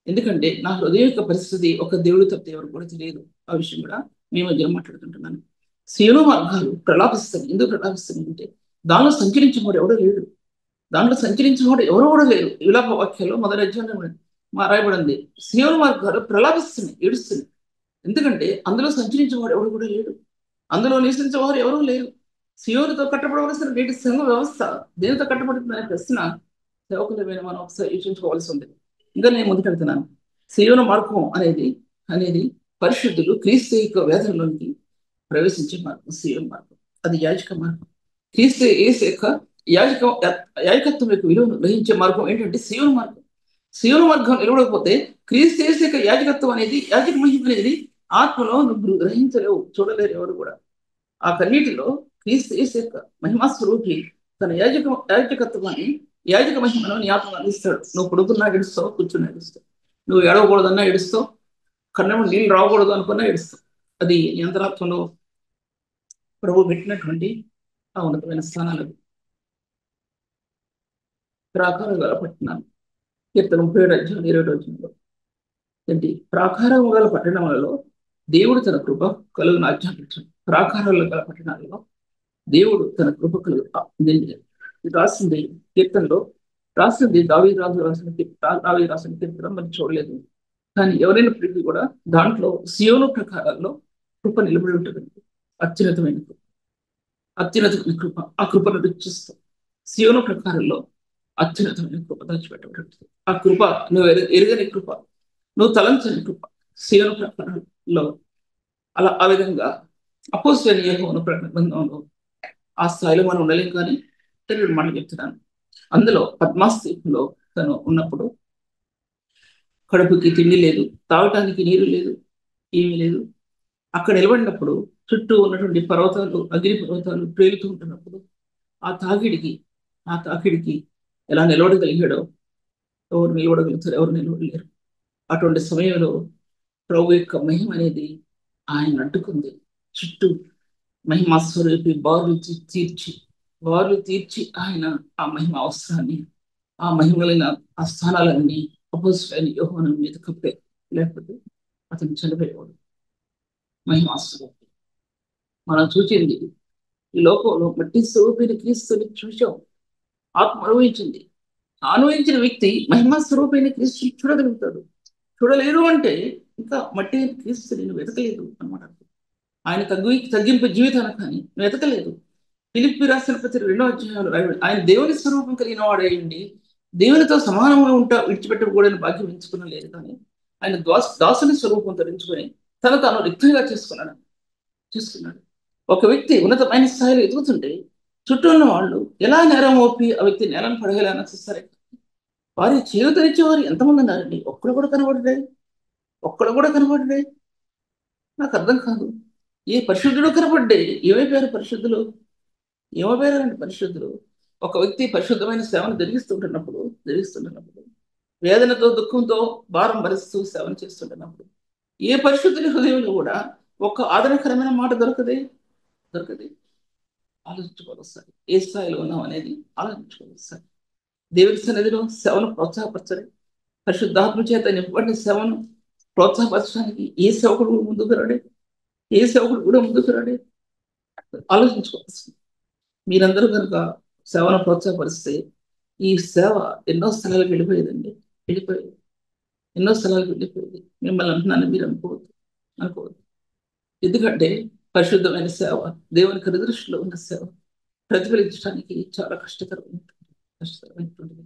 ఎందుకంటే నా హృదయం యొక్క పరిస్థితి ఒక దేవుడి తప్ప ఎవరు కూడా తెలియదు. ఆ విషయం కూడా మీ మధ్య మాట్లాడుతుంటున్నాను. సియోను మార్గాలు ప్రలాపిస్తాయి. ఎందుకు ప్రలాపిస్తాయి అంటే దానిలో సంచరించేవాడు ఎవడో లేడు. ఎవరు కూడా లేరు. విలాప వాక్యాల్లో మొదటి అధ్యాయంలో రాయబడింది. సియోను మార్గాలు ప్రలాపిస్తున్నాయి, ఏడుస్తున్నాయి. ఎందుకంటే అందులో సంచరించేవాడు ఎవరు కూడా లేడు, అందులో నివసించేవారు ఎవరూ లేరు. సియోనుతో కట్టబడవలసిన నేటి సంఘ వ్యవస్థ దేనితో కట్టబడుతుందనే ప్రశ్న సేవకులమైన మనం ఒకసారి యోచించుకోవాల్సి ఉంది. ఇంకా నేను ముందుకెళ్తున్నాను. సియోను మార్గం అనేది పరిశుద్ధులు క్రీస్తు యొక్క వేదనలోనికి ప్రవేశించే మార్గం సియోను మార్గం. అది యాజక మార్గం. క్రీస్తు యేసు యొక్క యాజక యాజకత్వం యొక్క విలువను గ్రహించే మార్గం ఏంటంటే సియోను మార్గం. సియోను మార్గం నిలబడకపోతే క్రీస్తు యేసు యొక్క యాజకత్వం అనేది, యాజక మహిమ అనేది ఆత్మలో నువ్వు గ్రహించలేవు, చూడలేరు ఎవరు కూడా. ఆ కన్నీటిలో క్రీస్తు యేసు యొక్క మహిమా స్వరూపి తన యాజకత్వాన్ని, యాజక మహిమను నీ ఆత్మను అందిస్తాడు. నువ్వు పడుకున్నా ఏడుస్తావు, కూర్చున్నా ఏడుస్తావు, నువ్వు ఏడవకూడదన్నా ఏడుస్తావు, కన్నెము నీళ్ళు రావకూడదు అనుకున్నా ఏడుస్తావు. అది నీ అంతరాత్మలో ప్రభు పెట్టినటువంటి ఆ ఉన్నతమైన స్థానాలు. ప్రాకారం గల పట్టణాలు, కీర్తన 37:20 ఏంటి? ప్రాకారం గల పట్టణములలో దేవుడు తన కృప కలుగును ఆజ్ఞాపించాడు. ప్రాకారాలు గల పట్టణాలలో దేవుడు తన కృప కలుగు రాసింది కీర్తనలో, రాసింది దావీదు రాసిన కీర్తన మనం చూడలేదు. కానీ ఎవరైనప్పటికీ కూడా దాంట్లో సియోను ప్రకారాల్లో కృప నిలబడి ఉంటుంది. అత్యున్నతమైన కృప, అత్యున్నతమైన కృప. ఆ కృపను రుచిస్తాం. సియోను ప్రకారంలో అత్యున్నతమైన కృప దాచిపెట్టబడుతుంది. ఆ కృప నువ్వు ఎరుగని కృప, నువ్వు తలంచని కృప సియోను ప్రకారంలో. అలా ఆ విధంగా అపోస్తలుల యోహాను ప్రకటన గ్రంథంలో ఆ స్థాయిలో మనం ఉండలేం. కానీ తెలుగు మాట చెప్తున్నాను. అందులో పద్మాస్తీపులో తను ఉన్నప్పుడు కడుపుకి తిండి లేదు, తాగటానికి నీరు లేదు, ఏమీ లేదు. అక్కడ నిలబడినప్పుడు చుట్టూ ఉన్నటువంటి పర్వతాలు, అగ్ని పర్వతాలు ప్రేలుతూ ఉంటున్నప్పుడు ఆ తాకిడికి ఎలా నిలబడగలిగాడో ఎవరు నిలబడగలుగుతారు? ఎవరు నిలబడలేరు. అటువంటి సమయంలో ప్రభు యొక్క మహిమ అనేది ఆయన అడ్డుకుంది. చుట్టూ మహిమ స్వరూపి బారులు తీర్చి ఆయన ఆ మహిమ అవసరాన్ని, ఆ మహిమలైన ఆ స్థానాలన్నీ అపోస్తలులైన యోహాను మీద కప్పారు. లేకపోతే అతను చనిపోయేవాడు. మహిమ స్వరూపి మనం చూచింది ఈ లోకంలో మట్టి స్వరూపిని క్రీస్తుని చూశాం, ఆత్మ అనుభవించింది. అనుభవించిన వ్యక్తి మహిమ స్వరూపైన క్రీస్తుని చూడగలుగుతాడు. చూడలేరు అంటే ఇంకా మట్టి క్రీస్తు నేను వెతకలేదు అనమాట. ఆయన తగ్గింపు జీవితాన్ని కానీ నువ్వు వెతకలేదు. ఫిలిప్పీ రాసిన పత్రిక 2వ అధ్యాయంలో ఆయన దేవుని స్వరూపం కలిగిన వాడేయండి, దేవునితో సమానంగా విడిచిపెట్టకూడని భాగ్యం ఎంచుకున్న లేదు. కానీ ఆయన దాసుని స్వరూపం ధరించుకొని తాను రిక్తంగా చేసుకున్నాడు. ఒక వ్యక్తి ఉన్నతమైన స్థాయిలో ఎదుగుతుంటే చుట్టూ ఉన్న వాళ్ళు ఎలా నేరం మోపి ఆ వ్యక్తి నేలను పడగలని చూస్తారే. వారి చేయుతనిచ్చే వారు ఎంతమంది ఉన్నారండి? ఒక్కడు కూడా కనబడడే. నాకు అర్థం కాదు. ఏ పరిశుద్ధుడు కనబడ్డే ఏమైపోయారు పరిశుద్ధులు? ఏమైపోయారండి పరిశుద్ధులు? ఒక వ్యక్తి పరిశుద్ధమైన సేవను జరిగిస్తుంటున్నప్పుడు వేదనతో, దుఃఖంతో, భారం భరిస్తూ సేవను చేస్తుంటున్నప్పుడు ఏ పరిశుద్ధుని హృదయంలో కూడా ఒక ఆదరణకరమైన మాట దొరకదే. ఆలోచించుకోవాలి. ఏ స్థాయిలో ఉన్నాం అనేది ఆలోచించుకోవాలి. దేవుని సన్నిధిలో సేవను ప్రోత్సాహపరచండి. పరిశుద్ధాత్మ చేత నింపబడిన సేవను ప్రోత్సాహపరచడానికి ఏ సేవకుడు కూడా ముందుకు రాడే. ఆలోచించుకోవాల్సింది. మీరందరూ కనుక సేవను ప్రోత్సాహపరిస్తే ఈ సేవ ఎన్నో స్థలాలకు వెళ్ళిపోయేది. మిమ్మల్ని అంటున్నాను, మీరు అనుకోవద్దు. ఎందుకంటే పరిశుద్ధమైన సేవ, దేవునికి దృష్టిలో ఉన్న సేవ ప్రతిఫలించడానికి చాలా కష్టతరమైనటువంటిది.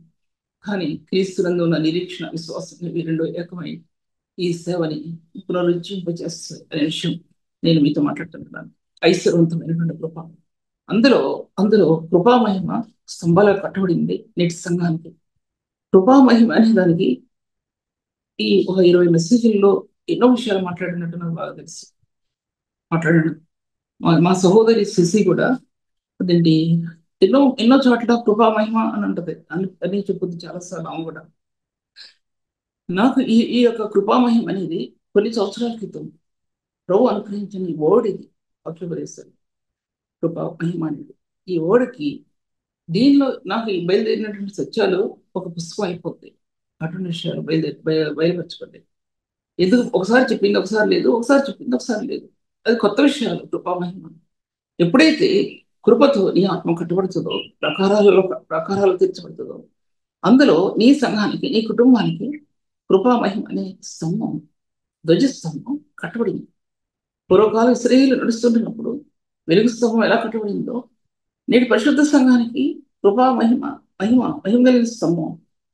కానీ క్రీస్తునందు ఉన్న నిరీక్షణ, విశ్వాసం ఇవి రెండు ఏకమై ఈ సేవని పునరుజ్జింపజేస్తాయి అనే విషయం నేను మీతో మాట్లాడుతున్నాను. ఐశ్వర్యవంతమైనటువంటి కృప, అందులో కృపామహిమ స్తంభాలు కట్టబడింది నేటి సంఘానికి. కృపామహిమ అనే దానికి ఈ ఒక 20 మెసేజ్ల్లో ఎన్నో విషయాలు మాట్లాడినట్టు నాకు బాగా తెలుసు. మాట్లాడాను. మా సహోదరి శశి కూడా అదేంటి ఎన్నో చోట్ల కృపామహిమ అని అంటది అని చెప్పుద్ది చాలాసార్లు. ఆమె కూడా నాకు ఈ యొక్క కృపామహిమ అనేది కొన్ని సంవత్సరాల క్రితం ప్రభు అనుగ్రహించిన ఈ ఓడిది అక్షుపదేశారు. కృపామహిమ అనేది ఈ ఓడికి దీనిలో నాకు బయలుదేరినటువంటి సత్యాలు ఒక పుస్తకం అయిపోతాయి. అటువంటి విషయాలు బయలుపరచబడ్డాయి. ఎందుకు ఒకసారి చెప్పింది ఒకసారి లేదు, ఒకసారి చెప్పింది ఒకసారి లేదు. అది కొత్త విషయాలు. కృపామహిమ ఎప్పుడైతే కృపతో నీ ఆత్మ కట్టుబడుతుందో, ప్రకారాలు తీర్చబడుతుందో, అందులో నీ సంఘానికి, నీ కుటుంబానికి కృపామహిమ అనే ధ్వజస్తంభం కట్టబడింది. పూర్వకాలం ఇశ్రాయేలు నడుస్తుంటున్నప్పుడు వెలుగు స్తంభం ఎలా కట్టబడిందో నేటి పరిశుద్ధ సంఘానికి కృపా మహిమ కలిగిన స్తంభం,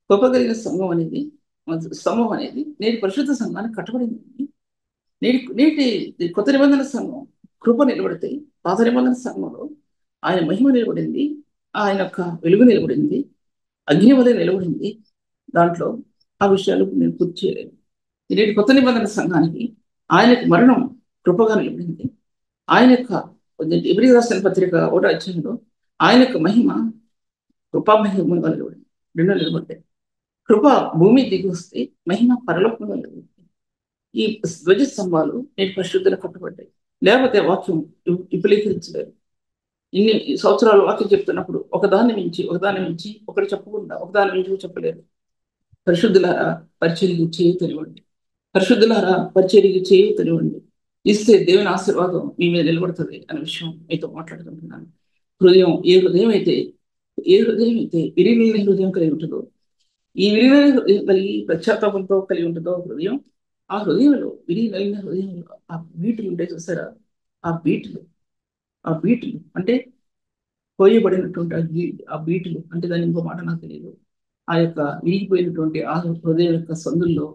కృప కలిగిన స్తంభం అనేది నేటి పరిశుద్ధ సంఘానికి కట్టబడింది. నేటి కొత్త నిబంధన సంఘం కృప నిలబడితే, పాత నిబంధన సంఘంలో ఆయన మహిమ నిలబడింది, ఆయన యొక్క వెలుగు నిలబడింది, అగ్ని వలె నిలబడింది. దాంట్లో ఆ విషయాలు నేను పూర్తి చేయలేను. నేటి కొత్త నిబంధన సంఘానికి ఆయనకు మరణం కృపగా నిలబడింది. ఆయన యొక్క ఎబ్రియు రాసిన పత్రిక 1వ అధ్యాయంలో ఆయన యొక్క మహిమ కృపా మహిమగా నిలబడింది. రెండో నిలబడ్డాయి. కృప భూమి దిగి వస్తే మహిమ పరలోకంగా నిలబడింది. ఈ ధ్వజ స్తంభాలు నేటి పరిశుద్ధులు కట్టబడ్డాయి. లేకపోతే వాక్యం విపులీకరించలేదు. ఇన్ని సంవత్సరాలు వాక్యం చెప్తున్నప్పుడు ఒకదాన్ని మించి ఒకటి చెప్పకుండా ఒకదాని మించి చెప్పలేదు. పరిశుద్ధులారా పరిచర్య చేయతనివ్వండి, పరిశుద్ధులారా పరిచర్య చేయతనివ్వండి. ఇస్తే దేవుని ఆశీర్వాదం మీ మీద నిలబడుతుంది అనే విషయం మీతో మాట్లాడుకుంటున్నాను. ఏ హృదయం అయితే విరిగిన హృదయం కలిగి ఉంటుందో, ఈ విరిగిన హృదయం కలిగి పశ్చాత్తాపంతో కలిగి ఉంటుందో హృదయం, ఆ హృదయంలో విరిగిన హృదయంలో ఆ బీటులు ఉంటాయి చూసారా, ఆ బీటులు అంటే కోయబడినటువంటి ఆ బీటులు అంటే దాని ఇంకో మాట నాకు తెలియదు. ఆ యొక్క విరిగిపోయినటువంటి ఆ హృదయం యొక్క సందుల్లో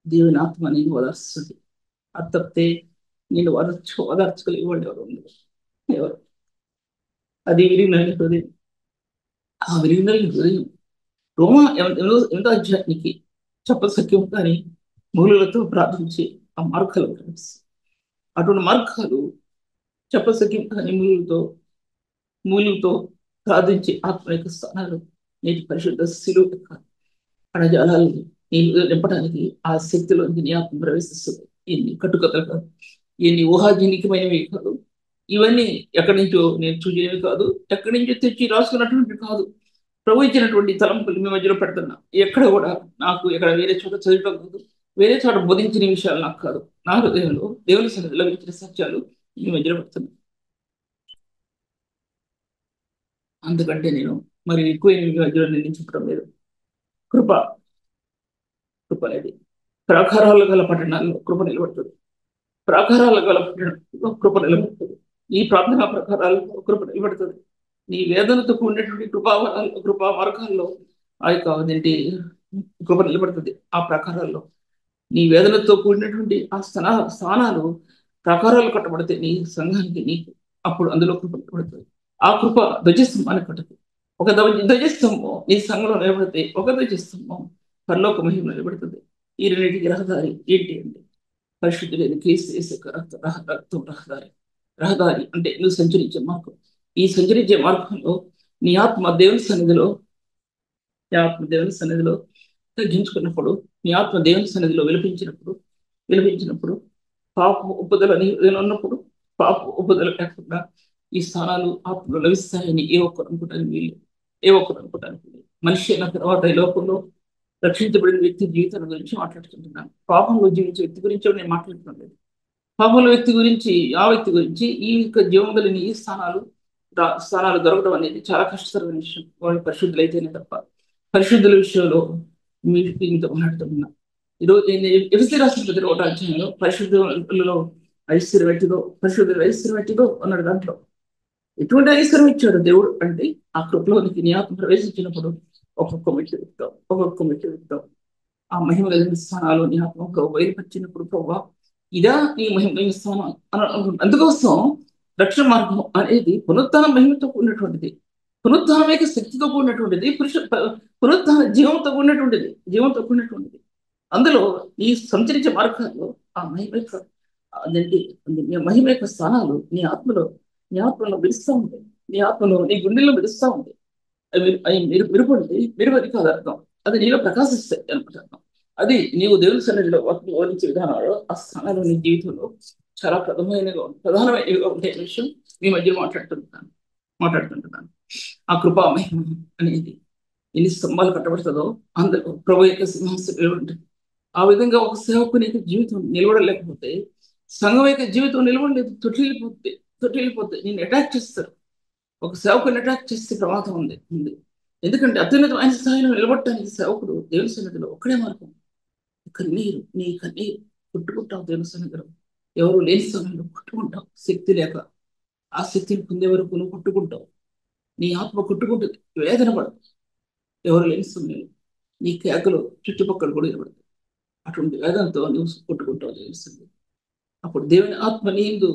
దేవుని ఆత్మ నేను ఓదార్స్తుంది. అది తప్పితే నేను ఓదార్చుకోలేవాడు ఎవరు. అది విరిగిన హృదయం. ఆ విరిగిన హృదయం రోమా 8వ అధ్యాయానికి చెప్పసక్యం కానీ మూలులతో ప్రార్థించి ఆ మార్గాలు అటువంటి మార్గాలు చెప్పసక్యం కానీ మూలులతో ప్రార్థించి ఆత్మ యొక్క స్థానాలు నేటి పరిశుద్ధ శిలువ కణజాలాలు నింపడానికి ఆ శక్తిలోకి నీ ఆత్మ ప్రవేశిస్తుంది. ఎన్ని కట్టుకథలు కాదు, ఎన్ని ఊహాజనికమైనవి కాదు, ఇవన్నీ ఎక్కడి నుంచో నేను చూసేవి కాదు, ఎక్కడి నుంచో తెచ్చి రాసుకున్నటువంటి కాదు. ప్రభు ఇచ్చినటువంటి తలంపులు మీ మధ్యలో పెడుతున్నా. ఎక్కడ కూడా నాకు ఎక్కడ వేరే చోట చదవటం కాదు, వేరే చోట బోధించిన విషయాలు నాకు కాదు. నా హృదయంలో దేవుని సన్నిధిలో ఇచ్చిన సత్యాలు మీ మధ్యలో పెడుతున్నా. అందుకంటే నేను మరి ఎక్కువ మీ మధ్యలో నేను చెప్పడం లేదు. కృప అనేది ప్రాకారాలు గల పట్టణాల్లో కృప నిలబడుతుంది. ప్రాకారాలు గల పట్టణంలో కృప నిలబడుతుంది. ఈ ప్రార్థనా ప్రకారాల్లో కృప నిలబడుతుంది. నీ వేదనతో కూడినటువంటి కృపా మార్గాల్లో ఆ యొక్క కృప నిలబడుతుంది. ఆ ప్రకారాల్లో నీ వేదనతో కూడినటువంటి ఆ స్థానాలు ప్రకారాలు కట్టబడితే నీ సంఘానికి నీకు అప్పుడు అందులో కృప నిలబడుతుంది. ఆ కృప ధ్వజస్తంభాన్ని కట్టదు. ఒక ధ్వజస్తంభం నీ సంఘంలో నిలబడితే ఒక ధ్వజస్తంభం పరలోక మహిమ నిలబడుతుంది. ఈ రెండింటికి రహదారి ఏంటి అంటే పరిశుద్ధులైన క్రీస్తు రక్తం రహదారి అంటే నువ్వు సంచరించే మార్గం. ఈ సంచరించే మార్గంలో నీ ఆత్మ దేవుని సన్నిధిలో తగ్గించుకున్నప్పుడు, నీ ఆత్మ దేవుని సన్నిధిలో విలపించినప్పుడు పాప ఉపదల ఉన్నప్పుడు పాప ఉపదల లేకుండా ఈ స్థానాలు ఆత్మలో లభిస్తాయని ఏ ఒక్కరు అనుకుంటానికి మనిషి అయిన తర్వాత ఈ లోకంలో రక్షించబడిన వ్యక్తి జీవితం గురించి మాట్లాడుతుంటున్నాను. పాపంలో జీవించే వ్యక్తి గురించి నేను మాట్లాడుతున్నాను లేదు. పాపంలో వ్యక్తి గురించి ఈ యొక్క జీవం కలిగిన ఈ స్థానాలు దొరకడం అనేది చాలా కష్టతరమైన విషయం. వాళ్ళు పరిశుద్ధులైతేనే తప్ప. పరిశుద్ధుల విషయంలో మీతో మాట్లాడుతున్నా. ఈరోజు ఎఫెసీ రాసిన పత్రిక 1వ అధ్యాయంలో పరిశుద్ధులలో పరిశుద్ధుల ఐశ్వర్యం ఎట్టిదో అన్నాడు. దాంట్లో ఎటువంటి ఐశ్వర్యం ఇచ్చాడు దేవుడు అంటే ఆ కృపలోనికి నీ ఆత్మ ప్రవేశించినప్పుడు ఒక్కొక్క మెట్టు ఎక్కుతాం. ఆ మహిమ కలిగిన స్థానాలు నీ ఆత్మ బయలుపరిచినప్పుడు ప్రభావ ఇదా నీ మహిమ కలిగిన స్థానం అందుకోసం రక్షణ మార్గం అనేది పునరుత్థాన మహిమతో కూడినటువంటిది, పునరుత్థానమేక శక్తితో కూడినటువంటిది, పునరుత్థాన జీవంతో కూడినటువంటిది. అందులో ఈ సంచరించే మార్గాల్లో ఆ మహిమ యొక్క స్థానాలు నీ ఆత్మలో మెరుస్తూ ఉంటాయి. నీ ఆత్మలో నీ గుండెల్లో మెరుస్తూ ఉంటాయి. అవి మెరుగది కాదు అర్థం, అది నీలో ప్రకాశిస్తాయి అనమాట అర్థం. అది నీవు దేవుని సన్నిధిలో వర్ణించే విధానాలు ఆ స్థానాలు నీ జీవితంలో చాలా ప్రధానమైనవిగా ఉండే విషయం మీ మధ్య మాట్లాడుతుంటున్నాను. ఆ కృపా మహిమ అనేది ఎన్ని స్తంభాలు కట్టబడుతుందో అందులో ప్రభు యొక్క సింహాసనం ఉంటుంది. ఆ విధంగా ఒక సేవకుని యొక్క జీవితం నిలబడలేకపోతే సంఘం యొక్క జీవితం నిలబడలేదు, తొట్టిల్లిపోతే నేను అటాక్ చేస్తారు. ఒక సేవకుని అటాక్ చేస్తే ప్రమాదం ఉంది. ఎందుకంటే అత్యున్నతమైన స్థాయిలో నిలబడటానికి సేవకుడు దేవుని సన్నిధిలో ఒక్కడే మార్గం. నీ కన్నీరు పుట్టుకుంటావు దేవుని సన్నిధిలో. ఎవరు లేని సమయంలో కొట్టుకుంటావు శక్తి లేక. ఆ శక్తిని పొందే వరకు నువ్వు కొట్టుకుంటావు. నీ ఆత్మ కొట్టుకుంటుంది, వేదన పడదు. ఎవరు లేని సమయంలో నీ కేకలు చుట్టుపక్కల కూడా నిలబడతాయి. అటువంటి వేదనతో నువ్వు కొట్టుకుంటావు తెలుస్తుంది. అప్పుడు దేవుని ఆత్మ నీందు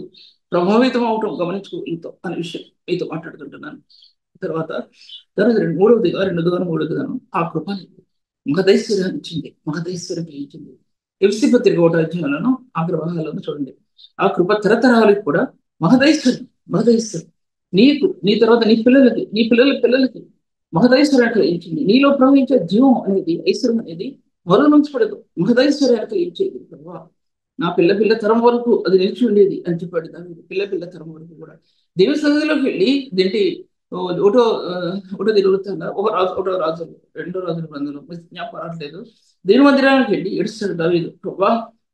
ప్రభావితం అవటం గమనించుకుంటావు అనే విషయం మీతో మాట్లాడుతుంటున్నాను. తర్వాత మూడవదిగా ఆ కృప మహదైశ్వర్యాన్ని ఇచ్చింది, మహదైశ్వర్యం ఇచ్చింది. ఎఫ్సి పత్రిక 1వ అధ్యాయంలోను ఆగ్రహాలను చూడండి. ఆ కృప తరతరాలకు కూడా మహదైశ్వర్యం, మహదైశ్వర్యం నీకు, నీ తర్వాత నీ పిల్లలకి, నీ పిల్లల పిల్లలకి మహదైశ్వర్యాన్ని కలిగించింది. నీలో ప్రవహించే జీవం అనేది, ఐశ్వర్యం అనేది మొదలు నుంచి పడదు, మహదైశ్వర్యాన్ని కలిగించేది. నా పిల్ల తరం వరకు అది నిలిచి ఉండేది అని చెప్పాడు దాని పిల్ల తరం వరకు కూడా. దేవుని సన్నిధిలోకి వెళ్ళి ఇదేంటి ఒకటో ఒకటో తిరుగుతున్నా ఒకటో రాజులు, రెండో రాజుల గ్రంథంలో జ్ఞాపకం రావట్లేదు. దేవుని మందిరానికి వెళ్ళి ఏడుస్తాడు దావీదు, ప్రభా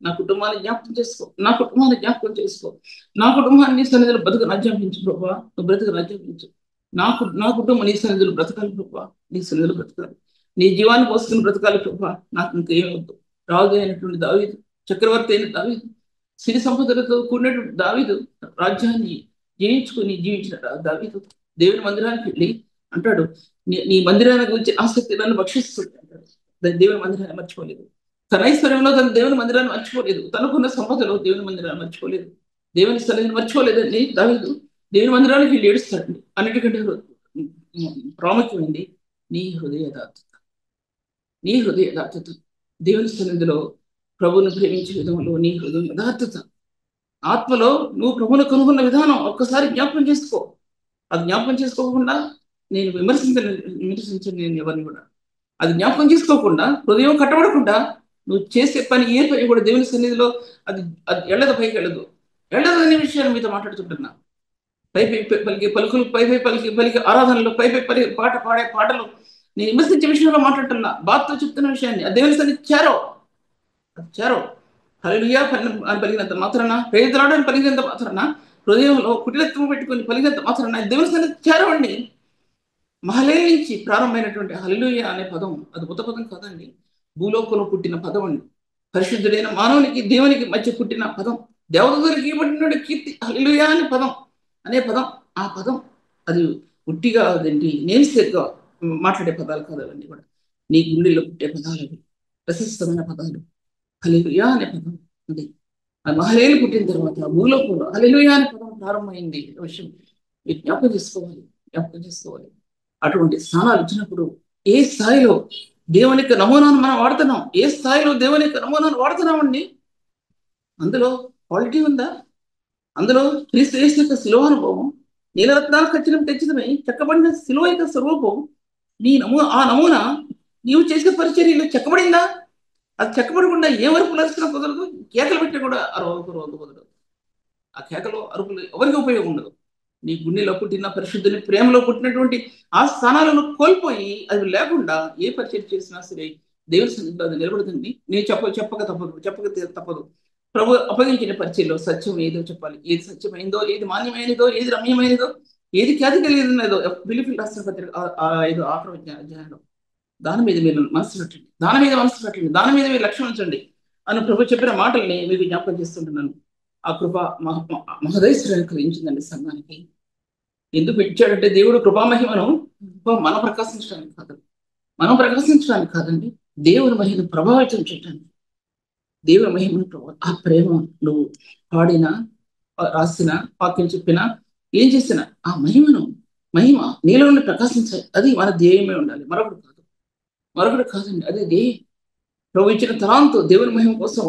నా కుటుంబాన్ని జ్ఞాపకం చేసుకో, నా కుటుంబాన్ని జ్ఞాపకం చేసుకో, నా కుటుంబాన్ని నీ సన్నిధిలో బతుకు రాజ్యాంపించు ప్రభా, నువ్వు బ్రతుకు రాజ్యాంపించు. నా కుటుంబం నీ సన్నిధిలో బ్రతకాలి ప్రభా, నీ సన్నిధిలో బ్రతకాలి, నీ జీవాన్ని పోసుకుని బ్రతకాలి ప్రభా, నాకు ఇంకేం వద్దు. రాజు అయినటువంటి దావీదు, చక్రవర్తి అయిన దావీదు, సిరి సంపదలతో కూడినటువంటి దావీదు రాజ్యాన్ని జయించుకుని జీవించిన దావీదు దేవుని మందిరానికి వెళ్ళి అంటాడు, నీ మందిరాన్ని గురించి ఆసక్తి నన్ను భక్షిస్తుంది అంటాడు. దేవుని మందిరాన్ని మర్చిపోలేదు. తన ఐశ్వర్యంలో తన దేవుని మందిరాన్ని మర్చిపోలేదు, తనకున్న సంపదలో దేవుని మందిరాన్ని మర్చిపోలేదు, దేవుని స్థలాన్ని మర్చిపోలేదండి దావీదు. దేవుని మందిరానికి వెళ్ళి ఏడుస్తాడండి. అన్నిటికంటే ప్రాముఖ్యమైంది నీ హృదయ యథార్థత, నీ హృదయ యథార్థత. దేవుని సన్నిధిలో ప్రభువును ప్రేమించే విధంలో నీ హృదయం యథార్థత, ఆత్మలో నువ్వు ప్రభువును కనుగొన్న విధానం ఒక్కసారి జ్ఞాపకం చేసుకో. అది జ్ఞాపకం చేసుకోకుండా నేను విమర్శించను నేను ఎవరిని కూడా. అది జ్ఞాపకం చేసుకోకుండా, హృదయం కట్టబడకుండా నువ్వు చేసే పని, ఏ పని కూడా దేవుని సన్నిధిలో అది అది ఎళ్ళదు, పైకి వెళ్ళదు. వెళ్ళదు అనే విషయాన్ని మీతో మాట్లాడుతుంటున్నా. పై పలికి పలుకులు, పై పలికి ఆరాధనలు, పై పాట పాడే పాటలు నేను విమర్శించే విషయంలో మాట్లాడుతున్నా. బాధతో చెప్తున్న విషయాన్ని ఆ దేవుని సన్నిధి చేరో హల్లెలూయా అని పలికినంత మాత్రాన, పేదరాడని పలికినంత మాత్రాన, హృదయంలో కుటిలత్వం పెట్టుకుని పలికినంత మాత్రాన దేవుని సన్నిధి చేరవండి. మహలేల నుంచి ప్రారంభమైనటువంటి హల్లెలూయా అనే పదం అద్భుత పదం కాదండి, భూలోకంలో పుట్టిన పదం అండి. పరిశుద్ధుడైన మానవునికి దేవునికి మధ్య పుట్టిన పదం, దేవతలకు ఇవ్వబడిన కీర్తి హల్లెలూయా అనే పదం. ఆ పదం అది ఉట్టిగా అదేంటి నేమ్సేక్గా మాట్లాడే పదాలు కాదు, అవన్నీ కూడా నీ గుండెల్లో పుట్టే పదాలు, అవి ప్రశస్తమైన పదాలు. హల్లెలూయా అనే పదం అది ఆ మహలేలు పుట్టిన తర్వాత భూలోకంలో హల్లెలూయా అనే పదం ప్రారంభమైంది. విషయం మీరు జ్ఞాపకం చేసుకోవాలి. అటువంటి స్థానాలు ఇచ్చినప్పుడు ఏ స్థాయిలో దేవుని యొక్క నమూనాను మనం వాడుతున్నాం, ఏ స్థాయిలో దేవుని యొక్క నమూనాను వాడుతున్నామండి, అందులో క్వాలిటీ ఉందా? అందులో క్రీస్తు యేసు యొక్క శిలువ అనుభవం, నీలరత్నాలు ఖచ్చితమై చెక్కబడిన శిలువ యొక్క స్వరూపం, ఆ నమూనా నీవు చేసే పరిచర్యలో చెక్కబడిందా? అది చెక్కబడకుండా ఏ వరకు లక్షణ కుదరదు, కేకలు పెట్టి కూడా కుదరదు. ఆ కేకలు అరుపులు ఎవరికి ఉపయోగం ఉండదు. నీ గుండెలో పుట్టిన పరిశుద్ధుని ప్రేమలో పుట్టినటువంటి ఆ స్థానాలను కోల్పోయి అది లేకుండా ఏ పరిచయం చేసినా సరే దేవుని సన్నిధిలో అది నిలబడుతుంది. నేను చెప్పక తప్పదు. ప్రభు అప్పగించిన పరిచయంలో సత్యం ఏదో చెప్పాలి. ఏది సత్యమైందో, ఏది మాన్యమైనదో, ఏది రమ్యమైనదో, ఏది ఖ్యాతి కలిగినదో ఫిలిప్పీయుల రాసిన పత్రిక 6వ అధ్యాయంలో దాని మీద మీరు మనసు పెట్టండి, దాని మీద మీరు లక్ష్యం ఉంచండి అని ప్రభు చెప్పిన మాటల్ని మీకు జ్ఞాపకం చేస్తుంటున్నాను. ఆ కృప మహదైశ్వర్యాన్ని కలిగించిందండి సంఘానికి. ఎందుకు ఇచ్చాడంటే దేవుడు కృపామహిమను మనం ప్రకాశించడానికి కాదండి, దేవుని మహిమను ప్రభావితం చేయడానికి. దేవుని మహిమను ఆ ప్రేమ నువ్వు పాడినా, రాసినా, వాక్యం చెప్పినా, ఏం చేసినా ఆ మహిమ నీలో నుండి ప్రకాశించాలి. అది మన ధ్యేయమే ఉండాలి, మరొకటి కాదండి. అది ధ్యేయం. ప్రభు ఇచ్చిన తలాంతో దేవుని మహిమ కోసం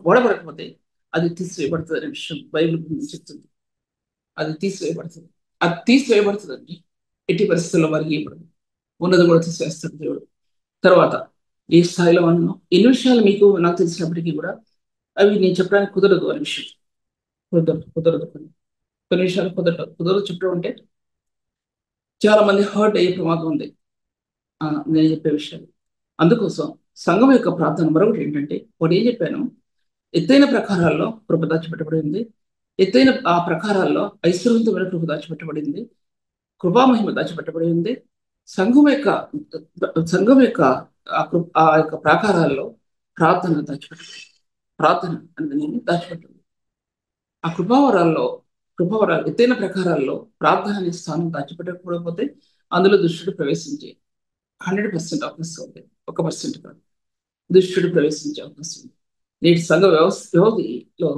వాడబడకపోతే అది తీసివేయబడుతుంది అనే విషయం బైబిల్ చెప్తుంది. అది తీసివేయబడుతుందండి. ఎట్టి పరిస్థితుల్లో వారికి ఇవ్వబడదు, ఉన్నది కూడా తీసివేస్తాడు దేవుడు. తర్వాత ఏ స్థాయిలో ఉన్నాం, ఎన్ని విషయాలు మీకు నాకు తెలిసినప్పటికీ కూడా అవి నేను చెప్పడానికి కుదరదు అనే విషయం. కుదరదు కొన్ని విషయాలు కుదరదు చెప్పడం అంటే చాలా మంది హర్ట్ అయ్యే ప్రమాదం ఉంది నేను చెప్పే విషయాలు. అందుకోసం సంఘం యొక్క ప్రార్థన మరొకటి ఏంటంటే, ఒకటి ఏం చెప్పాను, ఎత్తైన ప్రకారాల్లో కృప దాచిపెట్టబడింది, ఎత్తైన ఆ ప్రకారాల్లో ఐశ్వర్యవంతమైన కృప దాచిపెట్టబడింది, కృపామహిమ దాచిపెట్టబడి ఉంది. సంఘం యొక్క ఆ యొక్క ప్రాకారాల్లో ప్రార్థన దాచిపెట్టబడింది. ప్రార్థన అనేది దాచిపెట్టింది. ఆ కృపావరాలు ఎత్తైన ప్రకారాల్లో ప్రార్థన అనే స్థానం దాచిపెట్టకపోతే అందులో దుష్టుడు ప్రవేశించే 100% అవకాశం ఉంది. 1% కాదు, దుష్టుడు ప్రవేశించే అవకాశం ఉంది. నేటి సంఘ వ్యవధిలో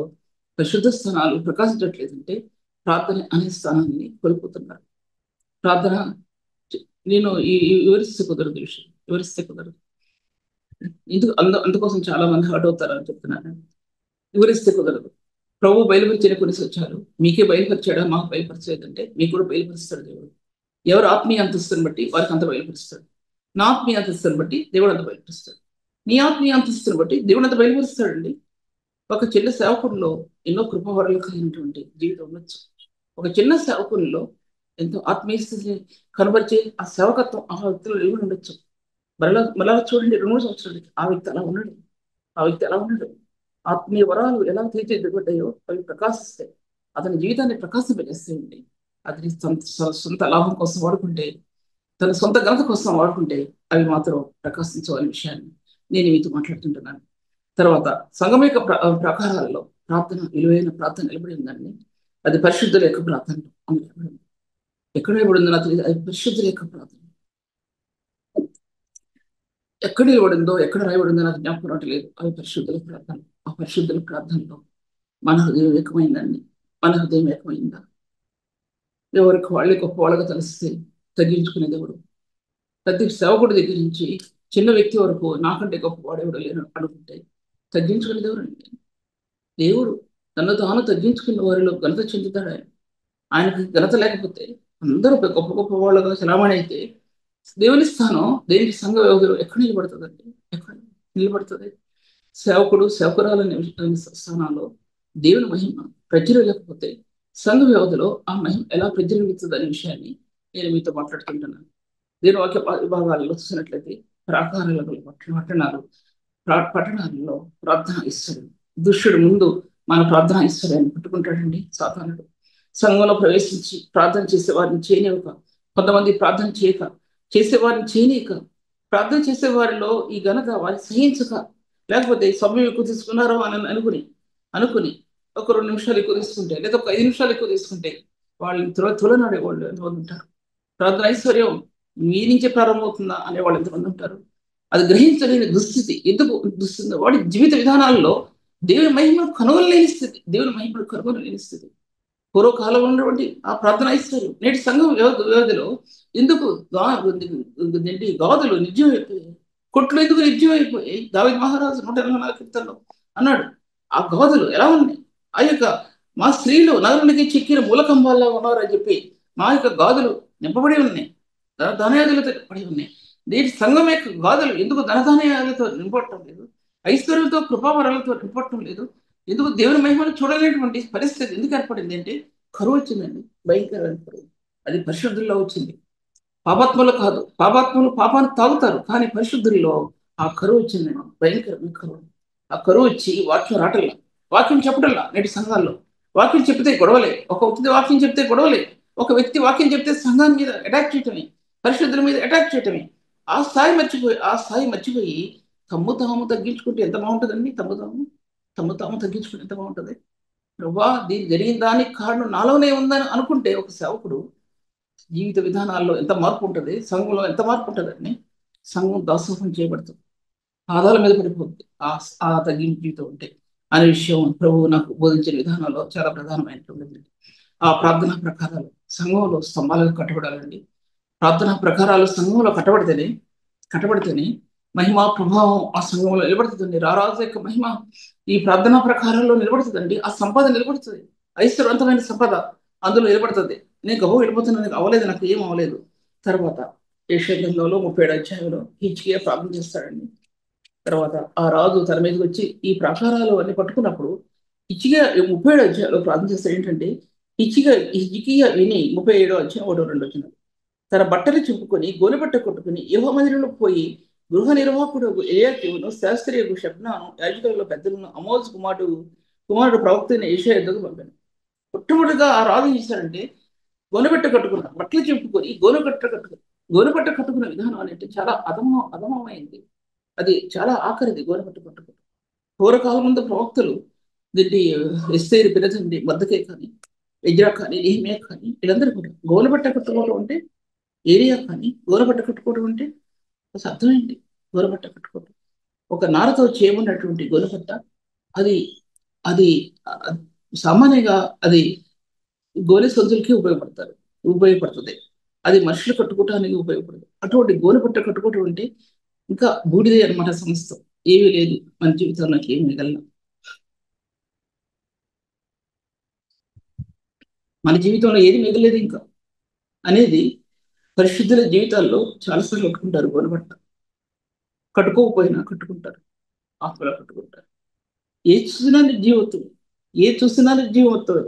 పరిశుద్ధ స్థానాలు ప్రకాశించట్లేదంటే ప్రార్థన అనే స్థానాన్ని కోల్పోతున్నారు. ప్రార్థన నేను వివరిస్తే కుదరదు, విషయం వివరిస్తే కుదరదు. అందుకోసం చాలా మంది హర్ట్ అవుతారని చెప్తున్నాను. వివరిస్తే కుదరదు. ప్రభు బయలుపరిచిన కొన్ని సత్యాలు మీకే బయలుపరిచాడా, మాకు బయలుపరచలేదంటే మీకు కూడా బయలుపరుస్తాడు దేవుడు. ఎవరు ఆత్మీయ అంతస్తుని బట్టి వారికి అంత బయలుపరుస్తాడు. నా ఆత్మీయ అంతస్తుని బట్టి దేవుడు అంత బయలుపరుస్తాడు. నీ ఆత్మీయ అంతస్తుని బట్టి దేవుడు అంత బయలుపరుస్తాడండి. ఒక చిన్న సేవకుడిలో ఎన్నో కృపవరాలు కలిగినటువంటి జీవితం ఉండొచ్చు. ఒక చిన్న సేవకునిలో ఎంతో ఆత్మీయ స్థితిని కనబరిచే ఆ సేవకత్వం ఆ వ్యక్తిలో ఏమి ఉండొచ్చు. మరలా చూడండి, 2 సంవత్సరాలకి ఆ వ్యక్తి అలా ఉన్నాడు. ఆ వ్యక్తి ఎలా ఉన్నాడు. ఆత్మీయ వరాలు ఎలా తీర్చిదిద్దబడ్డాయో అవి ప్రకాశిస్తాయి. అతని జీవితాన్ని ప్రకాశింపజేస్తాయండి. అతని సొంత లాభం కోసం వాడుకుంటే, తన సొంత ఘనత కోసం వాడుకుంటే అవి మాత్రం ప్రకాశించవలసిన విషయాన్ని నేను మీతో మాట్లాడుతుంటున్నాను. తర్వాత సంఘం యొక్క ప్రకారాల్లో ప్రార్థన, విలువైన ప్రార్థన నిలబడి ఉందండి. అది పరిశుద్ధుల యొక్క ప్రార్థన ఎక్కడ నిలబడిందో నాకు తెలియదు. అది పరిశుద్ధుల యొక్క ప్రార్థన ఎక్కడ నిలబడిందో, ఎక్కడ రాయబడిందో నాకు జ్ఞాపకం రావట్లేదు. అవి పరిశుద్ధుల ప్రార్థన. ఆ పరిశుద్ధుల ప్రార్థనలో మన హృదయం ఏకమైందండి. మన హృదయం ఏకమైందా? ఎవరికి వాళ్ళే గొప్ప వాళ్ళగా తలిస్తే తగ్గించుకునే దేవుడు. ప్రతి సేవకుడి దగ్గర నుంచి చిన్న వ్యక్తి వరకు నాకంటే గొప్ప వాడేవాడు లేను అనుకుంటే తగ్గించుకునే దేవుడు అండి. దేవుడు తను తాను తగ్గించుకున్న వారిలో ఘనత చెందుతాడు. ఆయనకి ఘనత లేకపోతే అందరూ గొప్ప గొప్ప వాళ్ళగా చలామణి అయితే దేవుని స్థానం దేనికి సంఘ వ్యవధిలో ఎక్కడ నిలబడుతుందండి? ఎక్కడ నిలబడుతుంది? సేవకురాలనే స్థానాల్లో దేవుని మహిమ ప్రజ్వరిల్లకపోతే సంఘ వ్యవధిలో ఆ మహిమ ఎలా ప్రజ్వరిల్లుతుంది అనే విషయాన్ని నేను మీతో మాట్లాడుతుంటున్నాను. దీని వాక్య విభాగాలలో చూసినట్లయితే ప్రాకారాలలో పట్టణాలలో ప్రార్థన ఇస్తాడు. దుష్టుడు ముందు మన ప్రార్థన ఇస్తాడని పట్టుకుంటాడండి సాతానుడు. సంఘంలో ప్రవేశించి ప్రార్థన చేసే వారిని చేయనివ్వక, కొంతమంది ప్రార్థన చేయక చేసేవారిని చేయనీయక, ప్రార్థన చేసే వారిలో ఈ ఘనత వారి సహించక, లేకపోతే సమయం ఎక్కువ తీసుకున్నారో అని అనుకుని ఒక 2 నిమిషాలు ఎక్కువ తీసుకుంటే, లేదా ఒక 5 నిమిషాలు ఎక్కువ తీసుకుంటే వాళ్ళని తులనాడే వాళ్ళు ఎంతమంది ఉంటారు. ప్రార్థన ఐశ్వర్యం మీ నుంచే ప్రారంభమవుతుందా అనేవాళ్ళు ఎంతమంది ఉంటారు. అది గ్రహించలేని దుస్థితి ఎందుకు దుస్థితి? వాడి జీవిత విధానాల్లో దేవుని మహిమను కనుగొనలేని స్థితి. దేవుని మహిమను కనుగొనలేని స్థితి. పూర్వకాలంలో ఉన్నటువంటి ఆ ప్రార్థన ఐశ్వర్యం నేటి సంఘం వ్యవధిలో ఎందుకు గాదులు నిర్జీవమైపోయాయి. కొట్లు ఎందుకు నిర్జీవమైపోయాయి? దావీదు మహారాజు 124 కీర్తనలో అన్నాడు. ఆ గాదులు ఎలా ఉన్నాయి? ఆ యొక్క మా స్త్రీలు నగరానికి చెక్కిన మూలకంబాల్లో ఉన్నారని చెప్పి మా యొక్క గాదులు నింపబడి ఉన్నాయి, ధనయాదులతో నింపబడి ఉన్నాయి. నేటి సంఘం యొక్క గాదులు ఎందుకు ధనధాన్యాలతో నింపటం లేదు? ఐశ్వర్యంతో కృపావరాలతో నింపటం లేదు? ఎందుకు దేవుని మహిమను చూడలేనటువంటి పరిస్థితి ఎందుకు ఏర్పడింది అంటే కరువు వచ్చిందండి. భయంకరమైన కరువు. అది పరిశుద్ధుల్లో వచ్చింది, పాపాత్మలో కాదు. పాపాత్మలు పాపాన్ని తాగుతారు, కానీ పరిశుద్ధుల్లో ఆ కరువు వచ్చిందండి. భయంకరమైన కరువు. ఆ కరువు వచ్చి వాక్యం రాటల్లా, వాక్యం చెప్పటల్లా. నేటి సంఘాల్లో వాక్యం చెప్తే గొడవలే. ఒక వ్యక్తి వాక్యం చెప్తే గొడవలే. ఒక వ్యక్తి వాక్యం చెప్తే సంఘాన్ని మీద అటాక్ చేయటమే, పరిశుద్ధుల మీద అటాక్ చేయటమే. ఆ స్థాయి మర్చిపోయి తమ్ము తాము తగ్గించుకుంటే ఎంత బాగుంటుందండి? తమ్ము తాము తగ్గించుకుంటే ఎంత బాగుంటుంది? ప్రభా, దీని జరిగిన దానికి కారణం నాలోనే ఉందని అనుకుంటే ఒక సేవకుడు జీవిత విధానాల్లో ఎంత మార్పు ఉంటుంది, సంఘంలో ఎంత మార్పు ఉంటుందని. సంఘం దాసోహం చేయబడుతుంది, పాదాల మీద పడిపోతుంది ఆ తగ్గింపు జీవితం ఉంటే అనే విషయం ప్రభువు నాకు బోధించిన విధానంలో చాలా ప్రధానమైనటువంటిది. ఆ ప్రార్థనా ప్రకారాలు సంఘంలో స్తంభాలుగా కట్టబడాలండి. ప్రార్థనా ప్రకారాలు సంఘంలో కట్టబడితేనే మహిమ ప్రభావం ఆ సంఘంలో నిలబడుతుందండి. రారాజు యొక్క మహిమ ఈ ప్రార్థనా ప్రకారాల్లో నిలబడుతుందండి. ఆ సంపద నిలబడుతుంది, ఐశ్వర్యవంతమైన సంపద అందులో నిలబడుతుంది. నేను గబో వెళ్ళిపోతున్నాను, అవ్వలేదు, నాకు ఏం అవ్వలేదు. తర్వాత యెషయా గ్రంథంలో 37వ అధ్యాయంలో హిజ్కియా ప్రార్థన చేస్తాడండి. తర్వాత ఆ రాజు తన మీదకి వచ్చి ఈ ప్రాకారాలు అన్ని పట్టుకున్నప్పుడు హిజ్కియా 37వ అధ్యాయంలో ప్రార్థన చేస్తాడు. ఏంటంటే హిజ్కియా విని 37వ అధ్యాయం 1-2 వచ్చిన తన బట్టలు చింపుకొని గోనెబట్ట కొట్టుకుని యెహోవా మందిరంలో పోయి గృహ నిర్వాహకుడు ఎలియాకీమును, శాస్త్రియకు షెబ్నాను, యాజకుల పెద్దలను, ఆమోజు కుమారుడు ప్రవక్త యెషయా యొద్దకు పంపాను. మొట్టమొదటిగా ఆ రాజు చేశాడంటే గోనెబట్ట కట్టుకున్నాడు. బట్టలు చింపుకొని గోనెబట్ట కట్టుకున్న విధానం అనేది చాలా అధమమైంది. అది చాలా ఆఖరిది గోనెబట్ట కట్టుకుని. పూర్వకాలం ముందు ప్రవక్తలు దీన్ని ఎస్తేరు పిరచండి మద్దకే కానీ ఎజ్రా కానీ నెహెమియా కానీ వీళ్ళందరూ కూడా గోనబట్ట కట్టుకోవడం అంటే ఏరియా కానీ గోనబట్ట కట్టుకోవడం అంటే అసలు అర్థమైంది. గోనబట్ట కట్టుకోవడం ఒక నారతో చేయమన్నటువంటి గోనబట్ట అది అది ఆ, సామాన్యంగా అది గోనె సంచులకి ఉపయోగపడుతుంది. అది మనుషులు కట్టుకోవటానికి ఉపయోగపడదు. అటువంటి గోనెపట్ట కట్టుకోవటం అంటే ఇంకా బూడిదే అనమాట సమస్తం. ఏమీ లేదు మన జీవితంలోకి ఏమి మిగలన. మన జీవితంలో ఏది మిగలేదు ఇంకా అనేది పరిశుద్ధుల జీవితాల్లో చాలాసార్లు కట్టుకుంటారు గోనెపట్ట. కట్టుకోకపోయినా కట్టుకుంటారు, ఆత్మలో కట్టుకుంటారు. ఏ చూసినా నిర్జీవత్వమే, ఏ చూసినా నిర్జీవత్వమే.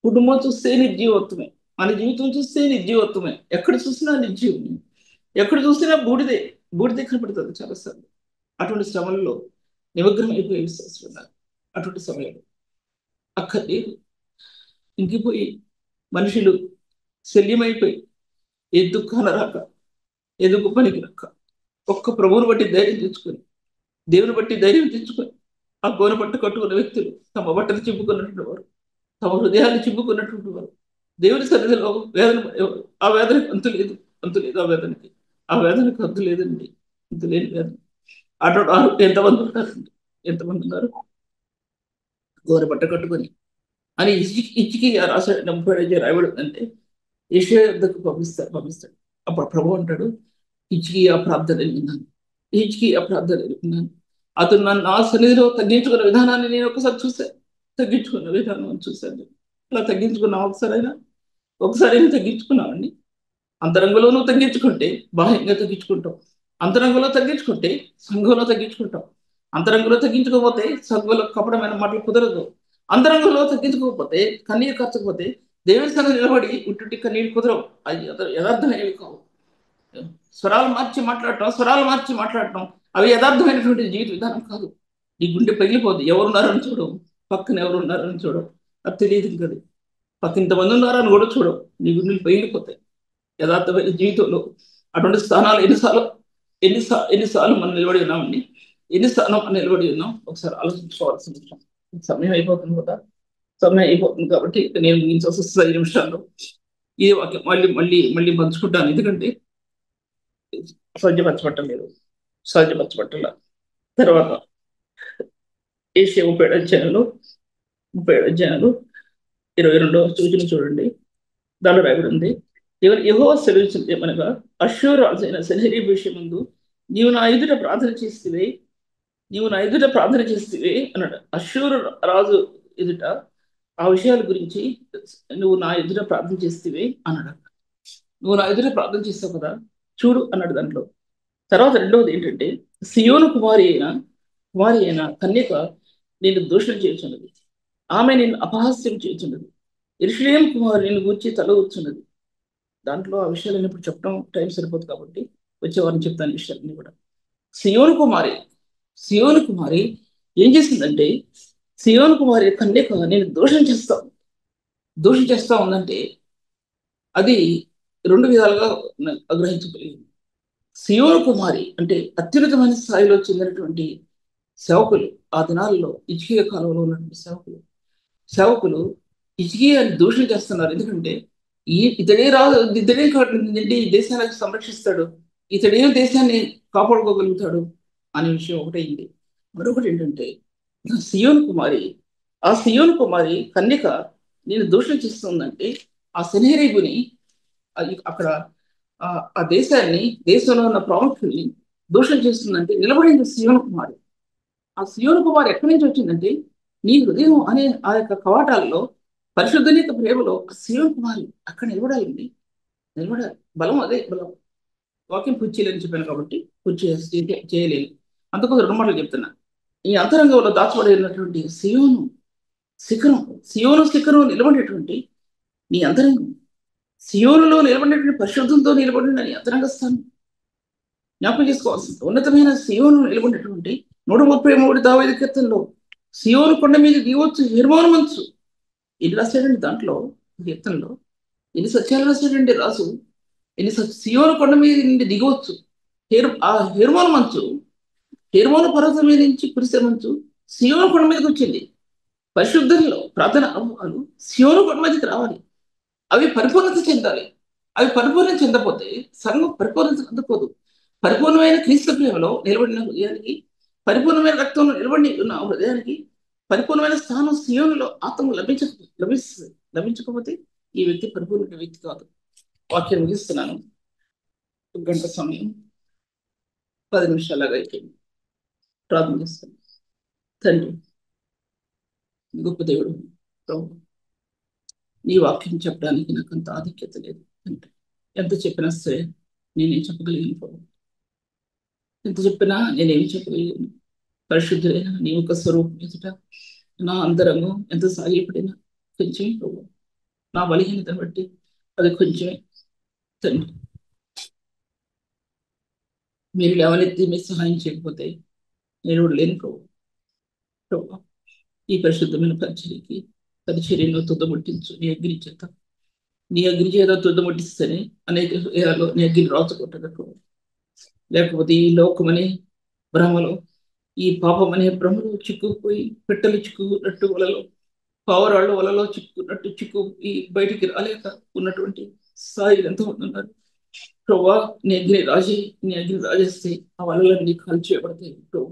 కుటుంబం చూస్తే నిర్జీవత్వమే, మన జీవితం చూస్తే నిర్జీవత్వమే. ఎక్కడ చూసినా నిర్జీవమే, ఎక్కడ చూసినా బూడిదే. బూడిదే కనపడుతుంది చాలాసార్లు. అటువంటి శ్రమల్లో నిమగ్నం అయిపోయే విశ్వాసం ఉన్నారు. అటువంటి సమయంలో అక్కడి ఇంకిపోయి మనుషులు శల్యమైపోయి ఏ దుఃఖాన రాక ఎందుకు పనికి రాక ఒక్క ప్రభువుని బట్టి ధైర్యం తెచ్చుకొని, దేవుని బట్టి ధైర్యం తెచ్చుకొని ఆ గోనె పట్టు కట్టుకున్న వ్యక్తులు తమ బట్టలు చింపుకున్నటువంటి వారు, తమ హృదయాన్ని చింపుకున్నటువంటి వారు దేవుని సన్నిధిలో వేదన పడేవారు. ఆ వేదనకి అంతు లేదు, అంతు లేదు. ఆ వేదనకి అంతు లేదండి, అంతు లేని వేదన. అటువంటి ఎంతమంది ఉన్నారండి, ఎంతమంది ఉన్నారు గోనె పట్ట కట్టుకొని అని ఇచ్చికి రాశాడు. 30 రాయబడిందంటే యెషయా యొద్దకు పంపిస్తాడు. అప్పుడు ప్రభు అంటాడు, హిజ్కియా ప్రార్థన విన్నాను, హిజ్కియా ప్రార్థన విన్నాను. అతను నన్ను నా సన్నిధిలో తగ్గించుకున్న విధానాన్ని నేను ఒకసారి చూశాను. తగ్గించుకున్న విధానం చూశాను. అలా తగ్గించుకున్నాం ఒకసారి తగ్గించుకున్నామండి. అంతరంగంలోనూ తగ్గించుకుంటే బాహ్యంగా తగ్గించుకుంటాం. అంతరంగంలో తగ్గించుకుంటే సంఘంలో తగ్గించుకుంటాం. అంతరంగంలో తగ్గించుకోకపోతే సంఘంలో కపటమైన మాటలు కుదరదు. అంతరంగంలో తగ్గించుకోకపోతే, కన్నీరు ఖర్చకపోతే దేవుని సన్నిధిలో నిలబడి ఉంటుంటే కన్నీరు కుదరవు. అది యథార్థమైనవి కావు. స్వరాలు మార్చి మాట్లాడటం అవి యథార్థమైనటువంటి జీవిత విధానం కాదు. నీ గుండె పగిలిపోద్ది. ఎవరున్నారని చూడవు, పక్కన ఎవరున్నారని చూడవు, అది తెలియదు కదా. పక్కన ఇంతమంది ఉన్నారని కూడా చూడవు, నీ గుండెలు పగిలిపోతాయి. యథార్థమైన జీవితంలో అటువంటి స్థానాలు ఎన్నిసార్లు మనం నిలబడి ఉన్నామండి. ఎన్నిసార్లు మనం నిలబడి ఉన్నాం ఒకసారి ఆలోచించుకోవాల్సిన విషయం. సమయం అయిపోతుంది కదా, సమయం అయిపోతుంది కాబట్టి నేను ముగించాల్సి వస్తుంది 5 నిమిషాల్లో. ఈ వాక్యం మళ్ళీ మళ్ళీ మళ్ళీ పంచుకుంటాను, ఎందుకంటే సహజపరచబట్టలేదు, సహజపరచబట్టాల. తర్వాత ఏషియా 37 22 సూచన చూడండి. దానిలో రాయబడి ఉంది, యెహోవా సెలవిచ్చినది ఏమనగా, అష్షూరు రాజైన సన్హెరీబు విషయమందు నీవు నా ఎదుట ప్రార్థన చేస్తే అన్నాడు. అష్షూరు రాజు ఎదుట ఆ విషయాల గురించి నువ్వు నా ఎదుట ప్రార్థన చేస్తే అన్నాడు. నువ్వు నా ఎదుట ప్రార్థన చేస్తావు కదా, చూడు అన్నాడు దాంట్లో. తర్వాత రెండవది ఏంటంటే, సియోను కుమారి అయిన కన్యక నేను దూషణ చేయుచున్నది, ఆమె నేను అపహాస్యం చేయుచున్నది. యెరూషలేము కుమారు నేను గూర్చి తల ఊర్చున్నది. దాంట్లో ఆ విషయాలు ఇప్పుడు చెప్పడం టైం సరిపోదు కాబట్టి వచ్చే వారిని చెప్తాను విషయాలన్నీ కూడా. సియోను కుమారి ఏం చేసిందంటే, సియోను కుమారి కన్యక నేను దూషణ చేస్తా ఉందంటే అది 2 విధాలుగా గ్రహించగలిగింది. సియోను కుమారి అంటే అత్యున్నతమైన స్థాయిలో చెందినటువంటి సేవకులు. ఆ దినాల్లో హిజ్కియా కాలంలో ఉన్నటువంటి సేవకులు హిజ్కియాని దూషణ చేస్తున్నారు. ఎందుకంటే ఇతడే ఈ దేశానికి సంరక్షిస్తాడు, ఇతడే దేశాన్ని కాపాడుకోగలుగుతాడు అనే విషయం ఒకటైంది. మరొకటి ఏంటంటే, ఆ సియోను కుమారి కన్యక నేను దూషణ చేస్తుందంటే ఆ సెన్హెరీబుని అక్కడ ఆ దేశంలో ఉన్న ప్రాముఖ్యుల్ని దూషణ చేస్తుందంటే నిలబడింది సియోను కుమారి. ఆ సియోను కుమారి ఎక్కడి నుంచి వచ్చిందంటే, నీ హృదయం అనే ఆ యొక్క కవాటాల్లో పరిశుద్ధని యొక్క ప్రేమలో సియోను కుమారి అక్కడ నిలబడాలండి. బలం అదే బలం. వాక్యం పూర్తి చేయాలని చెప్పాను కాబట్టి పూర్తి చేయలేను. అందుకోసం 2 మాటలు చెప్తున్నా. ఈ అంతరంగంలో దాచబడినటువంటి సియోను శిఖరం నిలబడేటువంటి నీ అంతరంగం, సియోనులో నిలబడినటువంటి పరిశుద్ధంతో నిలబడిన నీ అంతరంగ స్థానం జ్ఞాపకం చేసుకోవాల్సింది. ఉన్నతమైన సియోను నిలబడినటువంటి 133 దావీదు కీర్తనలో సియోను కొండ మీద దిగవచ్చు హెర్మోను మంచు. ఇది రాశాడండి దాంట్లో, కీర్తనలో ఎన్ని సత్యాలు రాశాడండి రాసు. సియోను కొండ మీద నుండి దిగవచ్చు. ఆ హెర్మోను మంచు, హెర్మోను పర్వతం మీద నుంచి కురిసే మంచు సియోను కొండ మీదకి వచ్చింది. పరిశుద్ధుల్లో ప్రార్థన అనుభవాలు సియోను కొండ మీదకి రావాలి. అవి పరిపూర్ణత చెందాలి. అవి పరిపూర్ణత చెందకపోతే సంఘం పరిపూర్ణత అందుకోదు. పరిపూర్ణమైన క్రీస్తు ప్రేమలో నిలబడిన హృదయానికి, పరిపూర్ణమైన రక్తంలో నిలబడి ఉన్న హృదయానికి పరిపూర్ణమైన స్థానం సియోనులో ఆత్మ లభిస్తుంది. లభించకపోతే ఈ వ్యక్తి పరిపూర్ణ వ్యక్తి కాదు. వాక్యం ముగిస్తున్నాను. 1 గంట సమయం 10 నిమిషాలుగా అయిపోయింది. ప్రార్థన చేస్తాను. తండ్రి, గొప్ప దేవుడు ప్రభు, నీ వాక్యం చెప్పడానికి నాకు అంత ఆధిక్యత లేదు తండ్రి. ఎంత చెప్పినా సరే నేనేం చెప్పగలిగాను ప్రభు. ఎంత చెప్పినా నేనేమి చెప్పగలిగాను. పరిశుద్ధులైన నీ యొక్క స్వరూపం ఎదుట నా అంతరంగం ఎంత సాగిపడినా కొంచెం ప్రభు, నా బలహీనతను బట్టి అది కొంచెమే తండ్రి. మీరు లేవనెత్తి మీరు సహాయం చేయకపోతే నేను కూడా లేను ప్రభు. ప్రభు, ఈ పరిశుద్ధమైన పరిచర్యను తుదముట్టించు. నీ అగ్ని చేత తుదముట్టిస్తేనే అనేక హృదయాల్లో నీ అగ్ని రాచుకుంటున్నట్టు. లేకపోతే ఈ లోకమనే భ్రమలో, ఈ పాపం అనే భ్రమలో చిక్కుపోయి పెట్టలు చిక్కున్నట్టు వలలో, పావురాళ్ళు వలలో చిక్కున్నట్టు ఈ బయటికి రాలేక ఉన్నటువంటి స్థాయిలు ఎంతమంది ఉన్నారు ప్రభా. నీ అగ్ని రాజేస్తే ఆ వలలన్నీ కాల్చేయబడతాయి ప్రభు.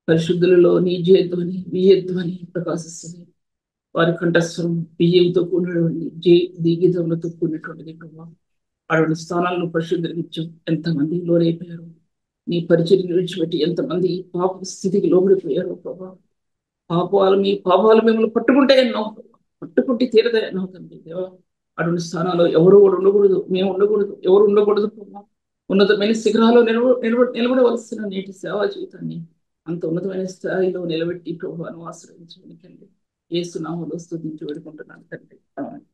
పరిశుద్ధులలో నీ జయధ్వని విజయధ్వని ప్రకాశిస్తుంది. వారి కంఠస్వరం విజయంతో కూడినటువంటి గీతములతో కూడినటువంటిది ప్రభా. అటువంటి స్థానాలను పరిశుద్ధరించు. ఎంతమంది లోనైపోయారు, నీ పరిచర్యను విడిచిపెట్టి ఎంతమంది పాప స్థితికి లోబడిపోయారు ప్రభా. మీ పాపాలు మిమ్మల్ని పట్టుకుంటే ఎన్నో, పట్టుకుంటే తీరదా ఎన్నో తండ్రి దేవా. అటువంటి స్థానాల్లో ఎవరు కూడా ఉండకూడదు, మేము ఉండకూడదు, ఎవరు ఉండకూడదు ప్రభా. ఉన్నతమైన శిఖరాల్లో నిలబడవలసిన నేటి సేవా జీవితాన్ని అంత ఉన్నతమైన స్థాయిలో నిలబెట్టి ప్రభువును ఆశ్రయించండి తండ్రి. యేసు నామములో స్తుతించి వేడుకుంటున్నాను తండ్రి. ఆమేన్.